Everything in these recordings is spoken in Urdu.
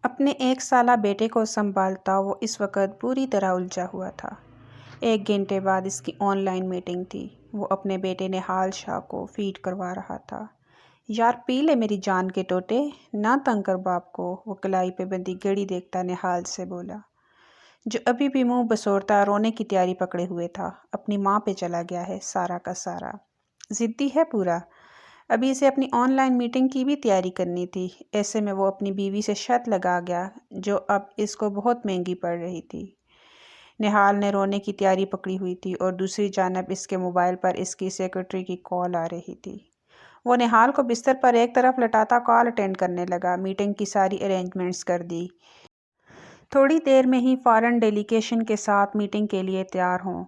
اپنے 1 سالہ بیٹے کو سنبھالتا وہ اس وقت پوری طرح الجھا ہوا تھا۔ 1 گھنٹے بعد اس کی آن لائن میٹنگ تھی۔ وہ اپنے بیٹے نہال شاہ کو فیڈ کروا رہا تھا۔ یار پی لے میری جان کے ٹوٹے، نہ تنگ کر باپ کو، وہ کلائی پہ بندھی گھڑی دیکھتا نہال سے بولا، جو ابھی بھی منہ بسورتا رونے کی تیاری پکڑے ہوئے تھا۔ اپنی ماں پہ چلا گیا ہے سارا کا سارا، ضدی ہے پورا۔ ابھی اسے اپنی آن لائن میٹنگ کی بھی تیاری کرنی تھی۔ ایسے میں وہ اپنی بیوی سے شرط لگا گیا جو اب اس کو بہت مہنگی پڑ رہی تھی۔ نہال نے رونے کی تیاری پکڑی ہوئی تھی اور دوسری جانب اس کے موبائل پر اس کی سیکرٹری کی کال آ رہی تھی۔ وہ نہال کو بستر پر ایک طرف لٹاتا کال اٹینڈ کرنے لگا۔ میٹنگ کی ساری ارینجمنٹس کر دی۔ تھوڑی دیر میں ہی فارن ڈیلیگیشن کے ساتھ میٹنگ کے لیے تیار ہوں۔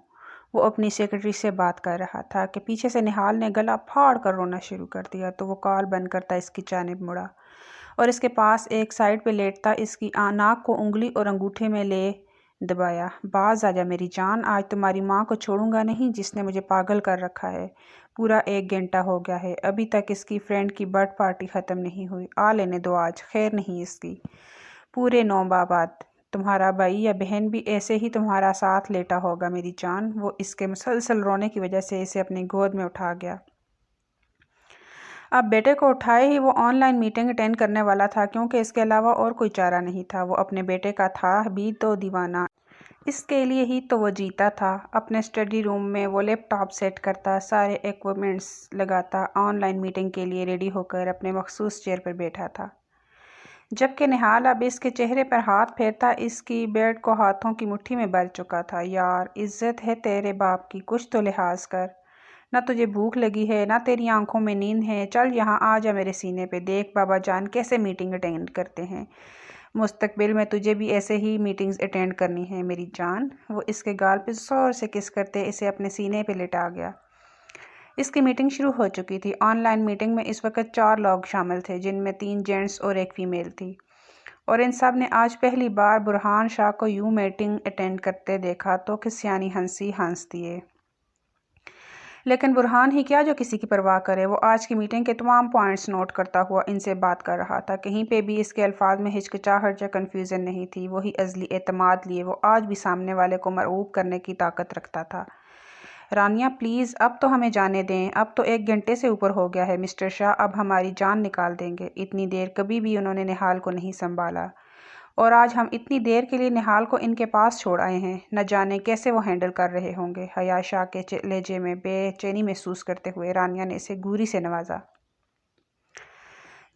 وہ اپنی سیکرٹری سے بات کر رہا تھا کہ پیچھے سے نہال نے گلا پھاڑ کر رونا شروع کر دیا تو وہ کال بند کرتا اس کی جانب مڑا اور اس کے پاس ایک سائیڈ پہ لیٹتا اس کی ناک کو انگلی اور انگوٹھے میں لے دبایا۔ باز آجا میری جان، آج تمہاری ماں کو چھوڑوں گا نہیں جس نے مجھے پاگل کر رکھا ہے۔ پورا 1 گھنٹہ ہو گیا ہے، ابھی تک اس کی فرینڈ کی برتھ پارٹی ختم نہیں ہوئی۔ آ لینے دو، آج خیر نہیں اس کی۔ پورے 9 ماہ بعد تمہارا بھائی یا بہن بھی ایسے ہی تمہارا ساتھ لیٹا ہوگا میری جان۔ وہ اس کے مسلسل رونے کی وجہ سے اسے اپنی گود میں اٹھا گیا۔ اب بیٹے کو اٹھائے ہی وہ آن لائن میٹنگ اٹینڈ کرنے والا تھا کیونکہ اس کے علاوہ اور کوئی چارہ نہیں تھا۔ وہ اپنے بیٹے کا تھا بھی تو دیوانہ، اس کے لیے ہی تو وہ جیتا تھا۔ اپنے اسٹڈی روم میں وہ لیپ ٹاپ سیٹ کرتا، سارے ایکوپمنٹس لگاتا، آن لائن میٹنگ کے لیے ریڈی ہو کر اپنے مخصوص چیئر پر بیٹھا تھا۔ جبکہ نہال اب اس کے چہرے پر ہاتھ پھیرتا اس کی بیرڈ کو ہاتھوں کی مٹھی میں بھر چکا تھا۔ یار عزت ہے تیرے باپ کی، کچھ تو لحاظ کر، نہ تجھے بھوک لگی ہے نہ تیری آنکھوں میں نیند ہے، چل یہاں آ جا میرے سینے پہ، دیکھ بابا جان کیسے میٹنگ اٹینڈ کرتے ہیں، مستقبل میں تجھے بھی ایسے ہی میٹنگز اٹینڈ کرنی ہے میری جان۔ وہ اس کے گال پہ زور سے کس کرتے اسے اپنے سینے پہ لٹا گیا۔ اس کی میٹنگ شروع ہو چکی تھی۔ آن لائن میٹنگ میں اس وقت 4 لوگ شامل تھے جن میں 3 جینٹس اور 1 فیمیل تھی، اور ان سب نے آج پہلی بار برہان شاہ کو یوں میٹنگ اٹینڈ کرتے دیکھا تو کسیانی ہنسی ہنس دیے۔ لیکن برہان ہی کیا جو کسی کی پرواہ کرے، وہ آج کی میٹنگ کے تمام پوائنٹس نوٹ کرتا ہوا ان سے بات کر رہا تھا۔ کہیں پہ بھی اس کے الفاظ میں ہچکچاہٹ یا کنفیوژن نہیں تھی۔ وہی ازلی اعتماد لیے وہ آج بھی سامنے والے کو مرعوب کرنے کی طاقت رکھتا تھا۔ رانیہ پلیز اب تو ہمیں جانے دیں، اب تو 1 گھنٹے سے اوپر ہو گیا ہے مسٹر شاہ، اب ہماری جان نکال دیں گے۔ اتنی دیر کبھی بھی انہوں نے نہال کو نہیں سنبھالا، اور آج ہم اتنی دیر کے لیے نہال کو ان کے پاس چھوڑ آئے ہیں، نہ جانے کیسے وہ ہینڈل کر رہے ہوں گے۔ حیا شاہ کے لہجے میں بے چینی محسوس کرتے ہوئے رانیہ نے اسے گوری سے نوازا۔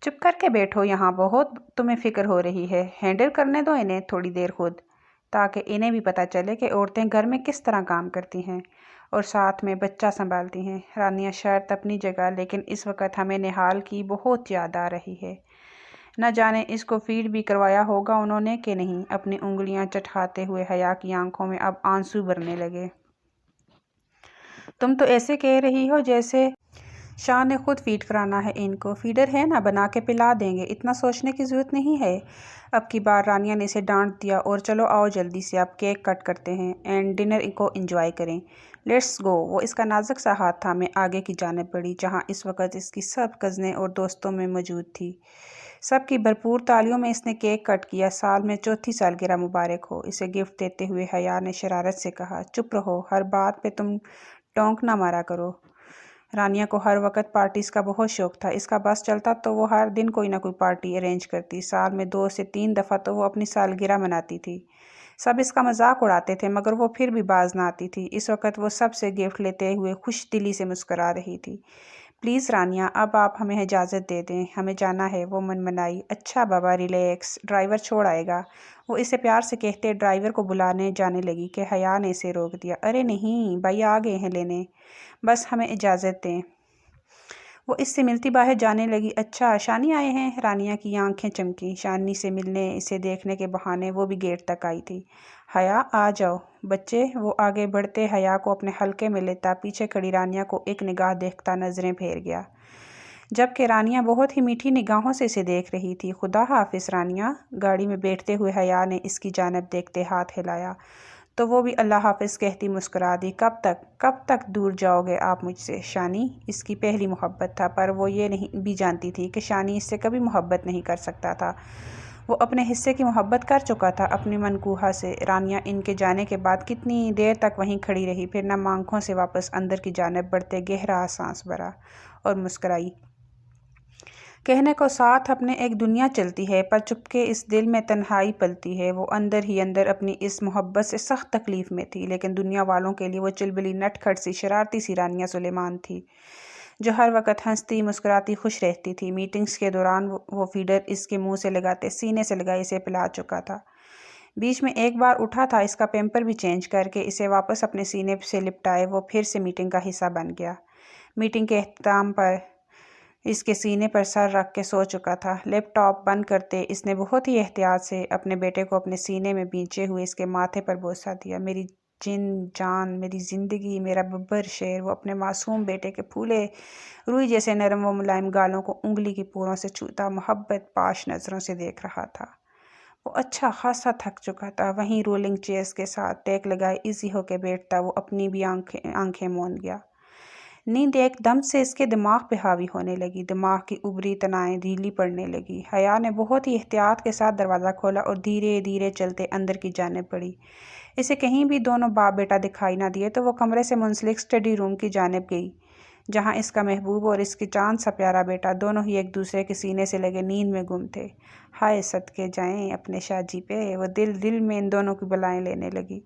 چپ کر کے بیٹھو یہاں، بہت تمہیں فکر ہو رہی ہے، ہینڈل کرنے دو انہیں تھوڑی دیر خود، تاکہ انہیں بھی پتہ چلے کہ عورتیں گھر میں کس طرح کام کرتی ہیں اور ساتھ میں بچہ سنبھالتی ہیں۔ رانیہ شرط اپنی جگہ، لیکن اس وقت ہمیں نہال کی بہت یاد آ رہی ہے۔ نہ جانے اس کو فیڈ بھی کروایا ہوگا انہوں نے کہ نہیں۔ اپنی انگلیاں چٹکھاتے ہوئے حیا کی آنکھوں میں اب آنسو بھرنے لگے۔ تم تو ایسے کہہ رہی ہو جیسے شاہ نے خود فیڈ کرانا ہے ان کو، فیڈر ہے نا، بنا کے پلا دیں گے، اتنا سوچنے کی ضرورت نہیں ہے۔ اب کی بار رانیہ نے اسے ڈانٹ دیا، اور چلو آؤ جلدی سے اب کیک کٹ کرتے ہیں اینڈ ڈنر کو انجوائے کریں، لیٹس گو۔ وہ اس کا نازک سا ہاتھ تھامے آگے کی جانب بڑھی جہاں اس وقت اس کی سب کزنیں اور دوستوں میں موجود تھی۔ سب کی بھرپور تالیوں میں اس نے کیک کٹ کیا۔ سال میں 4تھی سالگرہ مبارک ہو، اسے گفٹ دیتے ہوئے حیا نے شرارت سے کہا۔ چپ رہو، ہر بات پہ تم ٹونک نہ مارا کرو۔ رانیہ کو ہر وقت پارٹیز کا بہت شوق تھا، اس کا بس چلتا تو وہ ہر دن کوئی نہ کوئی پارٹی ارینج کرتی۔ سال میں 2 سے 3 دفعہ تو وہ اپنی سالگرہ مناتی تھی۔ سب اس کا مذاق اڑاتے تھے مگر وہ پھر بھی باز نہ آتی تھی۔ اس وقت وہ سب سے گفٹ لیتے ہوئے خوش دلی سے مسکرا رہی تھی۔ پلیز رانیہ اب آپ ہمیں اجازت دے دیں، ہمیں جانا ہے، وہ منمنائی۔ اچھا بابا ریلیکس، ڈرائیور چھوڑ آئے گا، وہ اسے پیار سے کہتے ڈرائیور کو بلانے جانے لگی کہ حیا نے اسے روک دیا۔ ارے نہیں، بھائی آ گئے ہیں لینے، بس ہمیں اجازت دیں۔ وہ اس سے ملتی باہر جانے لگی۔ اچھا شانی آئے ہیں، رانیہ کی آنکھیں چمکیں۔ شانی سے ملنے، اسے دیکھنے کے بہانے وہ بھی گیٹ تک آئی تھی۔ حیا آ جاؤ بچے، وہ آگے بڑھتے حیا کو اپنے حلقے میں لیتا پیچھے کھڑی رانیہ کو ایک نگاہ دیکھتا نظریں پھیر گیا، جبکہ رانیہ بہت ہی میٹھی نگاہوں سے اسے دیکھ رہی تھی۔ خدا حافظ رانیہ، گاڑی میں بیٹھتے ہوئے حیا نے اس کی جانب دیکھتے ہاتھ ہلایا تو وہ بھی اللہ حافظ کہتی مسکرا دی۔ کب تک دور جاؤ گے آپ مجھ سے؟ شانی اس کی پہلی محبت تھا، پر وہ یہ نہیں بھی جانتی تھی کہ شانی اس سے کبھی محبت نہیں کر سکتا تھا۔ وہ اپنے حصے کی محبت کر چکا تھا اپنی منکوحہ سے۔ رانیہ ان کے جانے کے بعد کتنی دیر تک وہیں کھڑی رہی، پھر نم آنکھوں سے واپس اندر کی جانب بڑھتے گہرا سانس بھرا اور مسکرائی۔ کہنے کو ساتھ اپنے ایک دنیا چلتی ہے، پر چپکے اس دل میں تنہائی پلتی ہے۔ وہ اندر ہی اندر اپنی اس محبت سے سخت تکلیف میں تھی، لیکن دنیا والوں کے لیے وہ چلبلی نٹ کھٹ سی شرارتی سی رانیہ سلیمان تھی، جو ہر وقت ہنستی مسکراتی خوش رہتی تھی۔ میٹنگز کے دوران وہ فیڈر اس کے منہ سے لگاتے سینے سے لگائے اسے پلا چکا تھا۔ بیچ میں ایک بار اٹھا تھا اس کا پیمپر بھی چینج کر کے اسے واپس اپنے سینے سے لپٹائے وہ پھر سے میٹنگ کا حصہ بن گیا۔ میٹنگ کے اختتام پر اس کے سینے پر سر رکھ کے سو چکا تھا۔ لیپ ٹاپ بند کرتے اس نے بہت ہی احتیاط سے اپنے بیٹے کو اپنے سینے میں بھینچے ہوئے اس کے ماتھے پر بوسہ دیا۔ میری جان، میری زندگی، میرا ببر شیر۔ وہ اپنے معصوم بیٹے کے پھولے روئی جیسے نرم و ملائم گالوں کو انگلی کی پوروں سے چھوتا محبت پاش نظروں سے دیکھ رہا تھا۔ وہ اچھا خاصا تھک چکا تھا۔ وہیں رولنگ چیئرز کے ساتھ ٹیک لگائے ایزی ہو کے بیٹھتا وہ اپنی بھی آنکھیں موند گیا۔ نیند ایک دم سے اس کے دماغ پہ حاوی ہونے لگی، دماغ کی اوپری تنائیں ڈھیلی پڑنے لگی۔ حیا نے بہت ہی احتیاط کے ساتھ دروازہ کھولا اور دھیرے دھیرے چلتے اندر کی جانب بڑھی۔ اسے کہیں بھی دونوں باپ بیٹا دکھائی نہ دیے تو وہ کمرے سے منسلک اسٹڈی روم کی جانب گئی، جہاں اس کا محبوب اور اس کی چاند سا پیارا بیٹا دونوں ہی ایک دوسرے کے سینے سے لگے نیند میں گم تھے۔ ہائے صدقے جائیں اپنے شاہ جی پہ، وہ دل میں ان دونوں کی بلائیں لینے لگی۔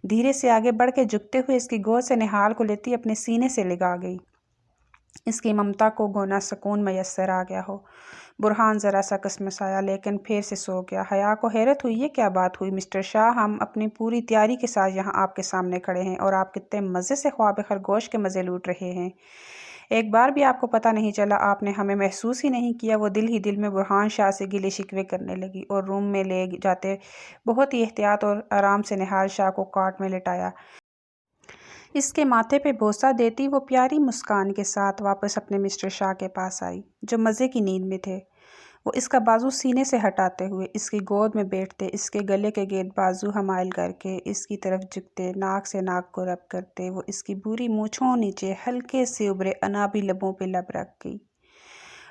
دھیرے سے آگے بڑھ کے جھکتے ہوئے اس کی گود سے نہال کو لیتی اپنے سینے سے لگا گئی۔ اس کی ممتا کو گونا سکون میسر آ گیا ہو۔ برہان ذرا سا کسمسایا لیکن پھر سے سو گیا۔ حیا کو حیرت ہوئی، یہ کیا بات ہوئی مسٹر شاہ، ہم اپنی پوری تیاری کے ساتھ یہاں آپ کے سامنے کھڑے ہیں اور آپ کتنے مزے سے خواب خرگوش کے مزے لوٹ رہے ہیں، ایک بار بھی آپ کو پتہ نہیں چلا، آپ نے ہمیں محسوس ہی نہیں کیا۔ وہ دل ہی دل میں برہان شاہ سے گلے شکوے کرنے لگی اور روم میں لے جاتے بہت ہی احتیاط اور آرام سے نہال شاہ کو کاٹ میں لٹایا۔ اس کے ماتھے پہ بوسہ دیتی وہ پیاری مسکان کے ساتھ واپس اپنے مسٹر شاہ کے پاس آئی، جو مزے کی نیند میں تھے۔ وہ اس کا بازو سینے سے ہٹاتے ہوئے اس کی گود میں بیٹھتے، اس کے گلے کے گرد بازو حمائل کر کے اس کی طرف جھکتے، ناک سے ناک کو رب کرتے وہ اس کی بری مونچھوں نیچے ہلکے سے ابھرے انابی لبوں پہ لب رکھ گئی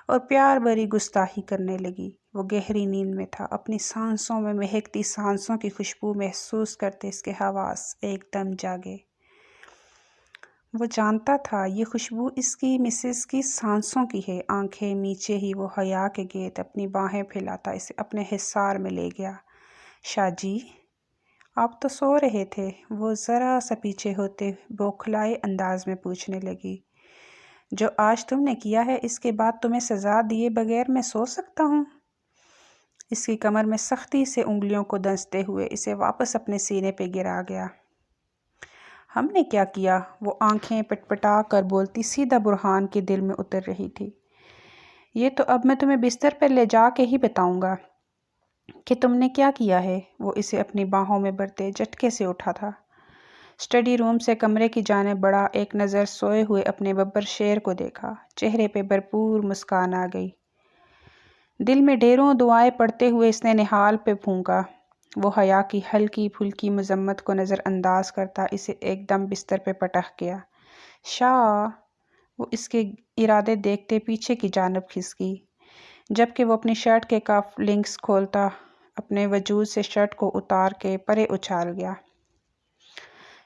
اور پیار بھری گستاخی کرنے لگی۔ وہ گہری نیند میں تھا، اپنی سانسوں میں مہکتی سانسوں کی خوشبو محسوس کرتے اس کے حواس ایک دم جاگے۔ وہ جانتا تھا یہ خوشبو اس کی مسز کی سانسوں کی ہے۔ آنکھیں میچے ہی وہ حیا کے گرد اپنی باہیں پھیلاتا اسے اپنے حصار میں لے گیا۔ شاہ جی، آپ تو سو رہے تھے، وہ ذرا سا پیچھے ہوتے بوکھلائے انداز میں پوچھنے لگی۔ جو آج تم نے کیا ہے اس کے بعد تمہیں سزا دیے بغیر میں سو سکتا ہوں؟ اس کی کمر میں سختی سے انگلیوں کو دنستے ہوئے اسے واپس اپنے سینے پہ گرا گیا۔ ہم نے کیا کیا؟ وہ آنکھیں پٹپٹا کر بولتی سیدھا برہان کے دل میں اتر رہی تھی۔ یہ تو اب میں تمہیں بستر پر لے جا کے ہی بتاؤں گا کہ تم نے کیا کیا ہے۔ وہ اسے اپنی باہوں میں بھرتے جھٹکے سے اٹھا تھا، اسٹڈی روم سے کمرے کی جانب بڑھا، ایک نظر سوئے ہوئے اپنے ببر شیر کو دیکھا، چہرے پہ بھرپور مسکان آ گئی۔ دل میں ڈھیروں دعائیں پڑھتے ہوئے اس نے نہال پہ پھونکا۔ وہ حیا کی ہلکی پھلکی مذمت کو نظر انداز کرتا اسے ایک دم بستر پہ پٹک گیا۔ شاہ، وہ اس کے ارادے دیکھتے پیچھے کی جانب کھسکی، جبکہ وہ اپنی شرٹ کے کف لنکس کھولتا اپنے وجود سے شرٹ کو اتار کے پرے اچھال گیا۔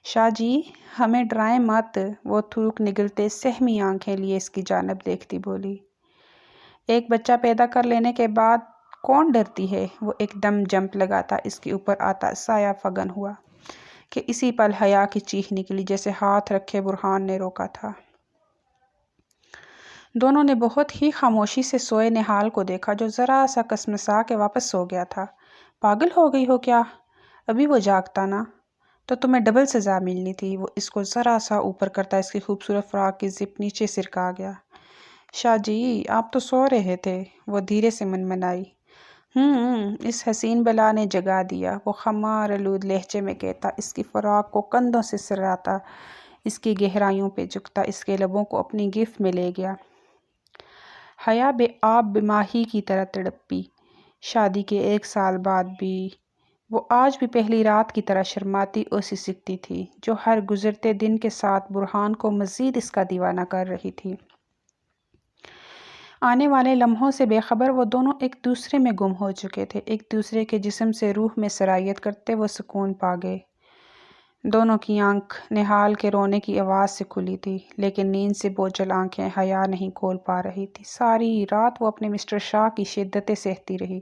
شاہ جی، ہمیں ڈرائیں مت، وہ تھوک نگلتے سہمی آنکھیں لیے اس کی جانب دیکھتی بولی۔ ایک بچہ پیدا کر لینے کے بعد کون ڈرتی ہے؟ وہ ایک دم جمپ لگاتا اس کے اوپر آتا سایہ فگن ہوا کہ اسی پل حیا کی چیخ نکلی جیسے ہاتھ رکھے برہان نے روکا تھا۔ دونوں نے بہت ہی خاموشی سے سوئے نہال کو دیکھا، جو ذرا سا کسمسا کے واپس سو گیا تھا۔ پاگل ہو گئی ہو کیا؟ ابھی وہ جاگتا نا تو تمہیں ڈبل سزا ملنی تھی۔ وہ اس کو ذرا سا اوپر کرتا اس کی خوبصورت فراق کی زپ نیچے سرکا گیا۔ شاہ جی، آپ تو سو رہے تھے، وہ دھیرے سے منمنائی۔ اس حسین بلا نے جگا دیا، وہ خمار آلود لہجے میں کہتا، اس کی فراق کو کندھوں سے سراتا، اس کی گہرائیوں پہ جھکتا اس کے لبوں کو اپنی گرفت میں لے گیا۔ حیا بے آب بے ماہی کی طرح تڑپی۔ شادی کے 1 سال بعد بھی وہ آج بھی پہلی رات کی طرح شرماتی اور سسکتی تھی، جو ہر گزرتے دن کے ساتھ برہان کو مزید اس کا دیوانہ کر رہی تھی۔ آنے والے لمحوں سے بے خبر وہ دونوں ایک دوسرے میں گم ہو چکے تھے، ایک دوسرے کے جسم سے روح میں سرایت کرتے وہ سکون پا گئے۔ دونوں کی آنکھ نہال کے رونے کی آواز سے کھلی تھی، لیکن نیند سے بوجھل آنکھیں حیا نہیں کھول پا رہی تھی۔ ساری رات وہ اپنے مسٹر شاہ کی شدتیں سہتی رہی،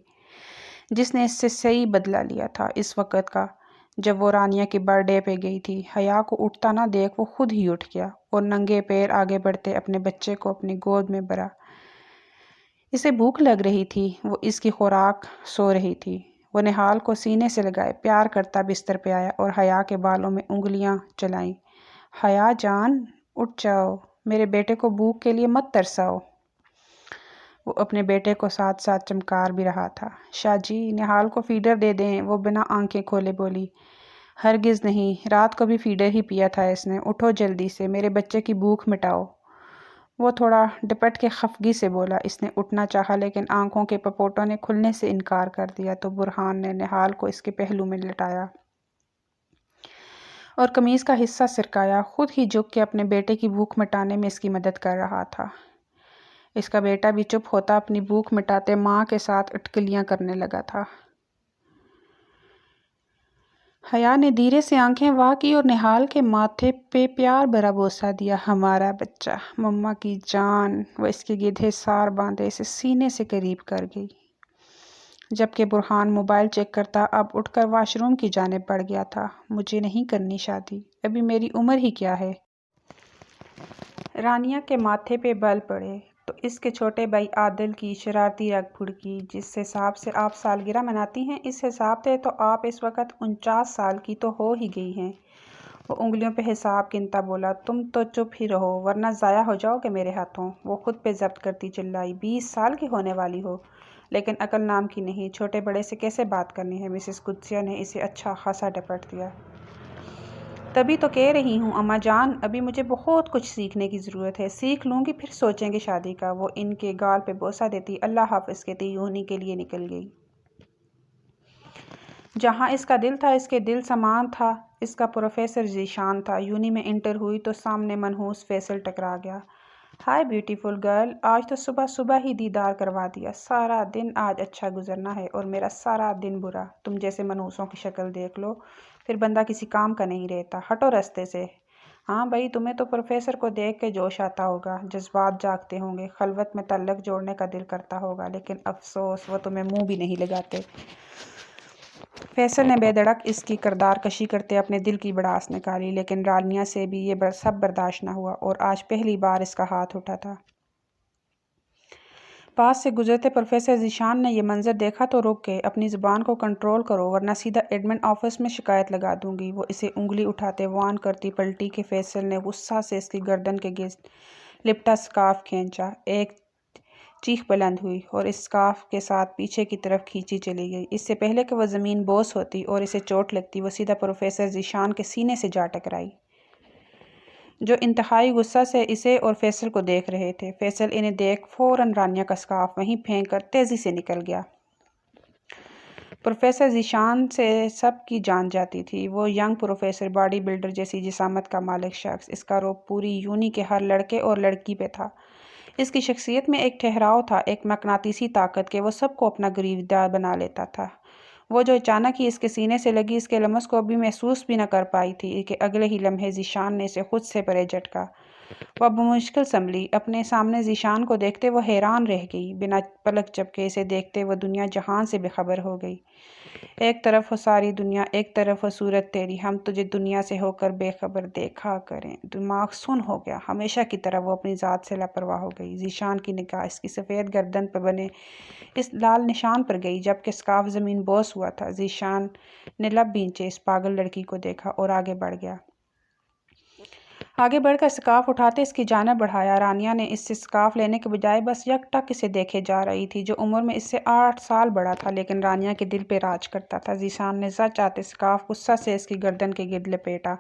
جس نے اس سے صحیح بدلہ لیا تھا۔ اس وقت کا جب وہ رانیہ کے برتھ ڈے پہ گئی تھی، حیا کو اٹھتا نہ دیکھ وہ خود ہی اٹھ گیا اور ننگے پیر آگے بڑھتے اپنے بچے کو اپنی گود میں بھرا۔ اسے بھوک لگ رہی تھی، وہ اس کی خوراک سو رہی تھی۔ وہ نہال کو سینے سے لگائے پیار کرتا بستر پہ آیا اور حیا کے بالوں میں انگلیاں چلائیں۔ حیا جان، اٹھ جاؤ، میرے بیٹے کو بھوک کے لیے مت ترساؤ۔ وہ اپنے بیٹے کو ساتھ ساتھ چمکار بھی رہا تھا۔ شاہ جی، نہال کو فیڈر دے دیں، وہ بنا آنکھیں کھولے بولی۔ ہرگز نہیں، رات کو بھی فیڈر ہی پیا تھا اس نے، اٹھو جلدی سے، میرے بچے کی بھوک مٹاؤ۔ وہ تھوڑا ڈپٹ کے خفگی سے بولا۔ اس نے اٹھنا چاہا لیکن آنکھوں کے پپوٹوں نے کھلنے سے انکار کر دیا تو برہان نے نہال کو اس کے پہلو میں لٹایا اور قمیض کا حصہ سرکایا، خود ہی جھک کے اپنے بیٹے کی بھوک مٹانے میں اس کی مدد کر رہا تھا۔ اس کا بیٹا بھی چپ ہوتا اپنی بھوک مٹاتے ماں کے ساتھ اٹکلیاں کرنے لگا تھا۔ حیا نے دھیرے سے آنکھیں واہ کی اور نہال کے ماتھے پہ پیار بھرا بوسہ دیا۔ ہمارا بچہ، مما کی جان۔ وہ اس کے گدھے سار باندھے اسے سینے سے قریب کر گئی، جبکہ برہان موبائل چیک کرتا اب اٹھ کر واش روم کی جانب بڑھ گیا تھا۔ مجھے نہیں کرنی شادی، ابھی میری عمر ہی کیا ہے۔ رانیہ کے ماتھے پہ بل پڑے تو اس کے چھوٹے بھائی عادل کی شرارتی رگ پھڑکی۔ جس حساب سے آپ سالگرہ مناتی ہیں، اس حساب سے تو آپ اس وقت 49 سال کی تو ہو ہی گئی ہیں۔ وہ انگلیوں پہ حساب گنتا بولا۔ تم تو چپ ہی رہو ورنہ ضائع ہو جاؤ گے میرے ہاتھوں۔ وہ خود پہ ضبط کرتی چلائی۔ 20 سال کی ہونے والی ہو لیکن عقل نام کی نہیں، چھوٹے بڑے سے کیسے بات کرنی ہے۔ مسز قدسیہ نے اسے اچھا خاصا ڈپٹ دیا۔ تبھی تو کہہ رہی ہوں اماں جان، ابھی مجھے بہت کچھ سیکھنے کی ضرورت ہے، سیکھ لوں گی پھر سوچیں گے شادی کا۔ وہ ان کے گال پہ بوسہ دیتی اللہ حافظ کہتی یونی کے لیے نکل گئی۔ جہاں اس کا دل تھا اس کے دل سامان تھا، اس کا پروفیسر ذیشان تھا۔ یونی میں انٹر ہوئی تو سامنے منحوس فیصل ٹکرا گیا۔ ہائے بیوٹیفل گرل، آج تو صبح صبح ہی دیدار کروا دیا۔ سارا دن آج اچھا گزرنا ہے اور میرا سارا دن برا۔ تم جیسے منحوسوں کی شکل دیکھ لو پھر بندہ کسی کام کا نہیں رہتا، ہٹو رستے سے۔ ہاں بھائی، تمہیں تو پروفیسر کو دیکھ کے جوش آتا ہوگا، جذبات جاگتے ہوں گے، خلوت میں تعلق جوڑنے کا دل کرتا ہوگا، لیکن افسوس وہ تمہیں منہ بھی نہیں لگاتے۔ فیصل نے بے دھڑک اس کی کردار کشی کرتے اپنے دل کی بڑاس نکالی، لیکن رانیہ سے بھی یہ سب برداشت نہ ہوا اور آج پہلی بار اس کا ہاتھ اٹھا تھا۔ پاس سے گزرتے پروفیسر ذیشان نے یہ منظر دیکھا تو رک گئے۔ اپنی زبان کو کنٹرول کرو ورنہ سیدھا ایڈمن آفس میں شکایت لگا دوں گی۔ وہ اسے انگلی اٹھاتے وارن کرتی پلٹی کہ فیصل نے غصہ سے اس کی گردن کے گرد لپٹا سکارف کھینچا۔ ایک چیخ بلند ہوئی اور اس سکارف کے ساتھ پیچھے کی طرف کھینچی چلی گئی۔ اس سے پہلے کہ وہ زمین بوس ہوتی اور اسے چوٹ لگتی، وہ سیدھا پروفیسر ذیشان کے سینے سے جا ٹکرائی، جو انتہائی غصہ سے اسے اور فیصل کو دیکھ رہے تھے۔ فیصل انہیں دیکھ فوراً رانیہ کا سکارف وہیں پھینک کر تیزی سے نکل گیا۔ پروفیسر ذیشان سے سب کی جان جاتی تھی۔ وہ ینگ پروفیسر، باڈی بلڈر جیسی جسامت کا مالک شخص، اس کا رعب پوری یونی کے ہر لڑکے اور لڑکی پہ تھا۔ اس کی شخصیت میں ایک ٹھہراؤ تھا، ایک مقناطیسی طاقت کہ وہ سب کو اپنا گرویدہ بنا لیتا تھا۔ وہ جو اچانک ہی اس کے سینے سے لگی اس کے لمس کو ابھی محسوس بھی نہ کر پائی تھی کہ اگلے ہی لمحے ذیشان نے اسے خود سے پرے جھٹکا۔ وہ بمشکل سنبھلی، اپنے سامنے ذیشان کو دیکھتے وہ حیران رہ گئی۔ بنا پلک جھپکے اسے دیکھتے وہ دنیا جہان سے بے خبر ہو گئی۔ ایک طرف ہو ساری دنیا، ایک طرف ہو صورت تیری، ہم تجھے دنیا سے ہو کر بے خبر دیکھا کریں۔ دماغ سن ہو گیا۔ ہمیشہ کی طرح وہ اپنی ذات سے لاپرواہ ہو گئی۔ ذیشان کی نگاہ اس کی سفید گردن پہ بنے اس لال نشان پر گئی جبکہ سکارف زمین بوس ہوا تھا۔ ذیشان نے لب بھینچے اس پاگل لڑکی کو دیکھا اور آگے بڑھ گیا۔ آگے بڑھ کر سکارف اٹھاتے اس کی جانب بڑھایا۔ رانیہ نے اس سے سکارف لینے کے بجائے بس یک ٹک اسے دیکھے جا رہی تھی، جو عمر میں اس سے 8 سال بڑا تھا لیکن رانیہ کے دل پہ راج کرتا تھا۔ ذیشان نے زچ آتے سکارف غصہ سے اس کی گردن کے گرد لپیٹا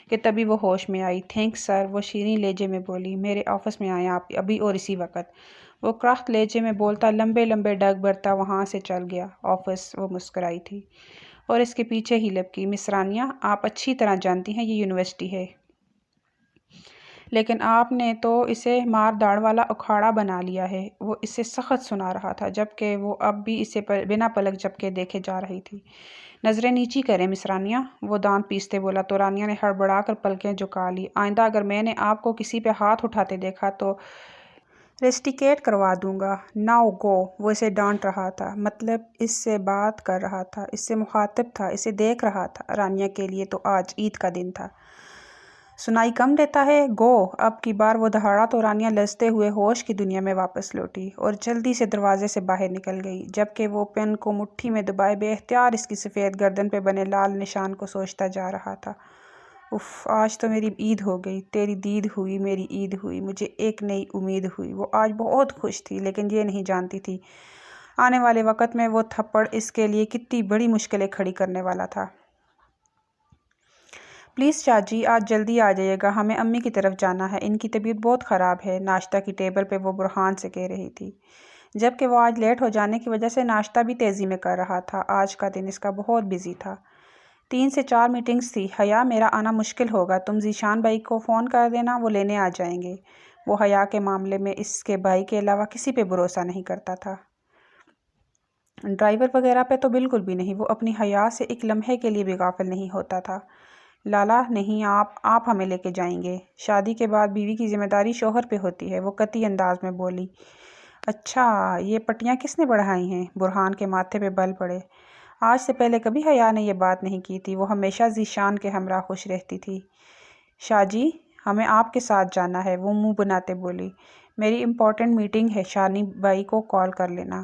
کہ تبھی وہ ہوش میں آئی۔ تھینکس سر، وہ شیریں لہجے میں بولی۔ میرے آفس میں آئیں آپ ابھی اور اسی وقت۔ وہ کرخت لہجے میں بولتا لمبے لمبے ڈگ بھرتا وہاں سے چل گیا۔ آفس، وہ مسکرائی تھی اور اس کے پیچھے ہی لپکی۔ مس رانیہ، آپ اچھی طرح جانتی ہیں یہ یونیورسٹی ہے، لیکن آپ نے تو اسے مار داڑ والا اکھاڑا بنا لیا ہے۔ وہ اسے سخت سنا رہا تھا جبکہ وہ اب بھی اسے بنا پلک جھپکے دیکھے جا رہی تھی۔ نظریں نیچی کریں مس رانیہ، وہ دانت پیستے بولا تو رانیہ نے ہڑبڑا کر پلکیں جھکا لی۔ آئندہ اگر میں نے آپ کو کسی پہ ہاتھ اٹھاتے دیکھا تو ریسٹیکیٹ کروا دوں گا۔ ناؤ گو، وہ اسے ڈانٹ رہا تھا، مطلب اس سے بات کر رہا تھا، اس سے مخاطب تھا، اسے دیکھ رہا تھا۔ رانیہ کے لیے تو آج عید کا دن تھا۔ سنائی کم دیتا ہے، گو۔ اب کی بار وہ دہاڑا تو رانیہ لرزتے ہوئے ہوش کی دنیا میں واپس لوٹی اور جلدی سے دروازے سے باہر نکل گئی، جبکہ وہ پن کو مٹھی میں دبائے بے اختیار اس کی سفید گردن پہ بنے لال نشان کو سوچتا جا رہا تھا۔ اف، آج تو میری عید ہو گئی، تیری دید ہوئی، میری عید ہوئی، مجھے ایک نئی امید ہوئی۔ وہ آج بہت خوش تھی، لیکن یہ نہیں جانتی تھی آنے والے وقت میں وہ تھپڑ اس کے لیے کتنی بڑی مشکلیں کھڑی کرنے والا تھا۔ پلیز چاچی، آج جلدی آ جائیے گا، ہمیں امی کی طرف جانا ہے، ان کی طبیعت بہت خراب ہے، ناشتہ کی ٹیبل پہ وہ برہان سے کہہ رہی تھی، جبکہ وہ آج لیٹ ہو جانے کی وجہ سے ناشتہ بھی تیزی میں کر رہا تھا۔ آج کا دن اس کا بہت بزی تھا، 3 سے 4 میٹنگز تھی۔ حیا، میرا آنا مشکل ہوگا، تم ذیشان بھائی کو فون کر دینا، وہ لینے آ جائیں گے۔ وہ حیا کے معاملے میں اس کے بھائی کے علاوہ کسی پہ بھروسہ نہیں کرتا تھا، ڈرائیور وغیرہ پہ تو بالکل بھی نہیں۔ وہ اپنی حیا سے ایک لمحے کے لیے بھی غافل نہیں ہوتا تھا۔ لالا نہیں، آپ ہمیں لے کے جائیں گے، شادی کے بعد بیوی کی ذمہ داری شوہر پہ ہوتی ہے، وہ قطعی انداز میں بولی۔ اچھا، یہ پٹیاں کس نے بڑھائی ہیں؟ برہان کے ماتھے پہ بل پڑے۔ آج سے پہلے کبھی حیا نے یہ بات نہیں کی تھی، وہ ہمیشہ ذیشان کے ہمراہ خوش رہتی تھی۔ شاہ جی، ہمیں آپ کے ساتھ جانا ہے، وہ منہ بناتے بولی۔ میری امپورٹنٹ میٹنگ ہے، شانی بائی کو کال کر لینا،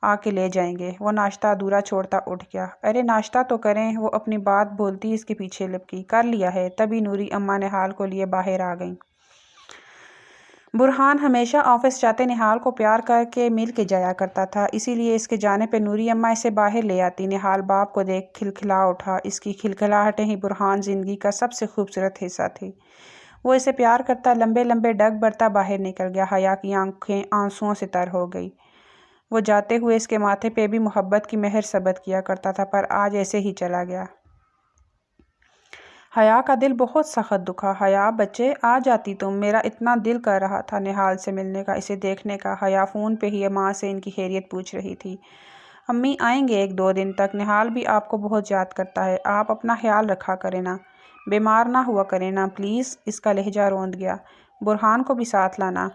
آ کے لے جائیں گے۔ وہ ناشتہ ادھورا چھوڑتا اٹھ گیا۔ ارے ناشتہ تو کریں، وہ اپنی بات بولتی اس کے پیچھے لپکی۔ کر لیا ہے، تبھی نوری اماں نہال کو لیے باہر آ گئیں۔ برہان ہمیشہ آفس جاتے نہال کو پیار کر کے مل کے جایا کرتا تھا، اسی لیے اس کے جانے پہ نوری اماں اسے باہر لے آتی۔ نہال باپ کو دیکھ کھلکھلا اٹھا، اس کی کھلکھلاہٹیں ہی برہان زندگی کا سب سے خوبصورت حصہ تھی۔ وہ اسے پیار کرتا لمبے لمبے ڈگ برتا باہر نکل گیا۔ حیا کی آنکھیں آنسوؤں سے تر ہو گئی۔ وہ جاتے ہوئے اس کے ماتھے پہ بھی محبت کی مہر ثبت کیا کرتا تھا، پر آج ایسے ہی چلا گیا۔ حیا کا دل بہت سخت دکھا۔ حیا بچے، آ جاتی تم، میرا اتنا دل کر رہا تھا نہال سے ملنے کا، اسے دیکھنے کا۔ حیا فون پہ ہی ماں سے ان کی خیریت پوچھ رہی تھی۔ امی آئیں گے 1-2 دن تک، نہال بھی آپ کو بہت یاد کرتا ہے، آپ اپنا خیال رکھا کریں نا، بیمار نہ ہوا کریں نا پلیز۔ اس کا لہجہ روند گیا۔ برہان کو بھی ساتھ لانا،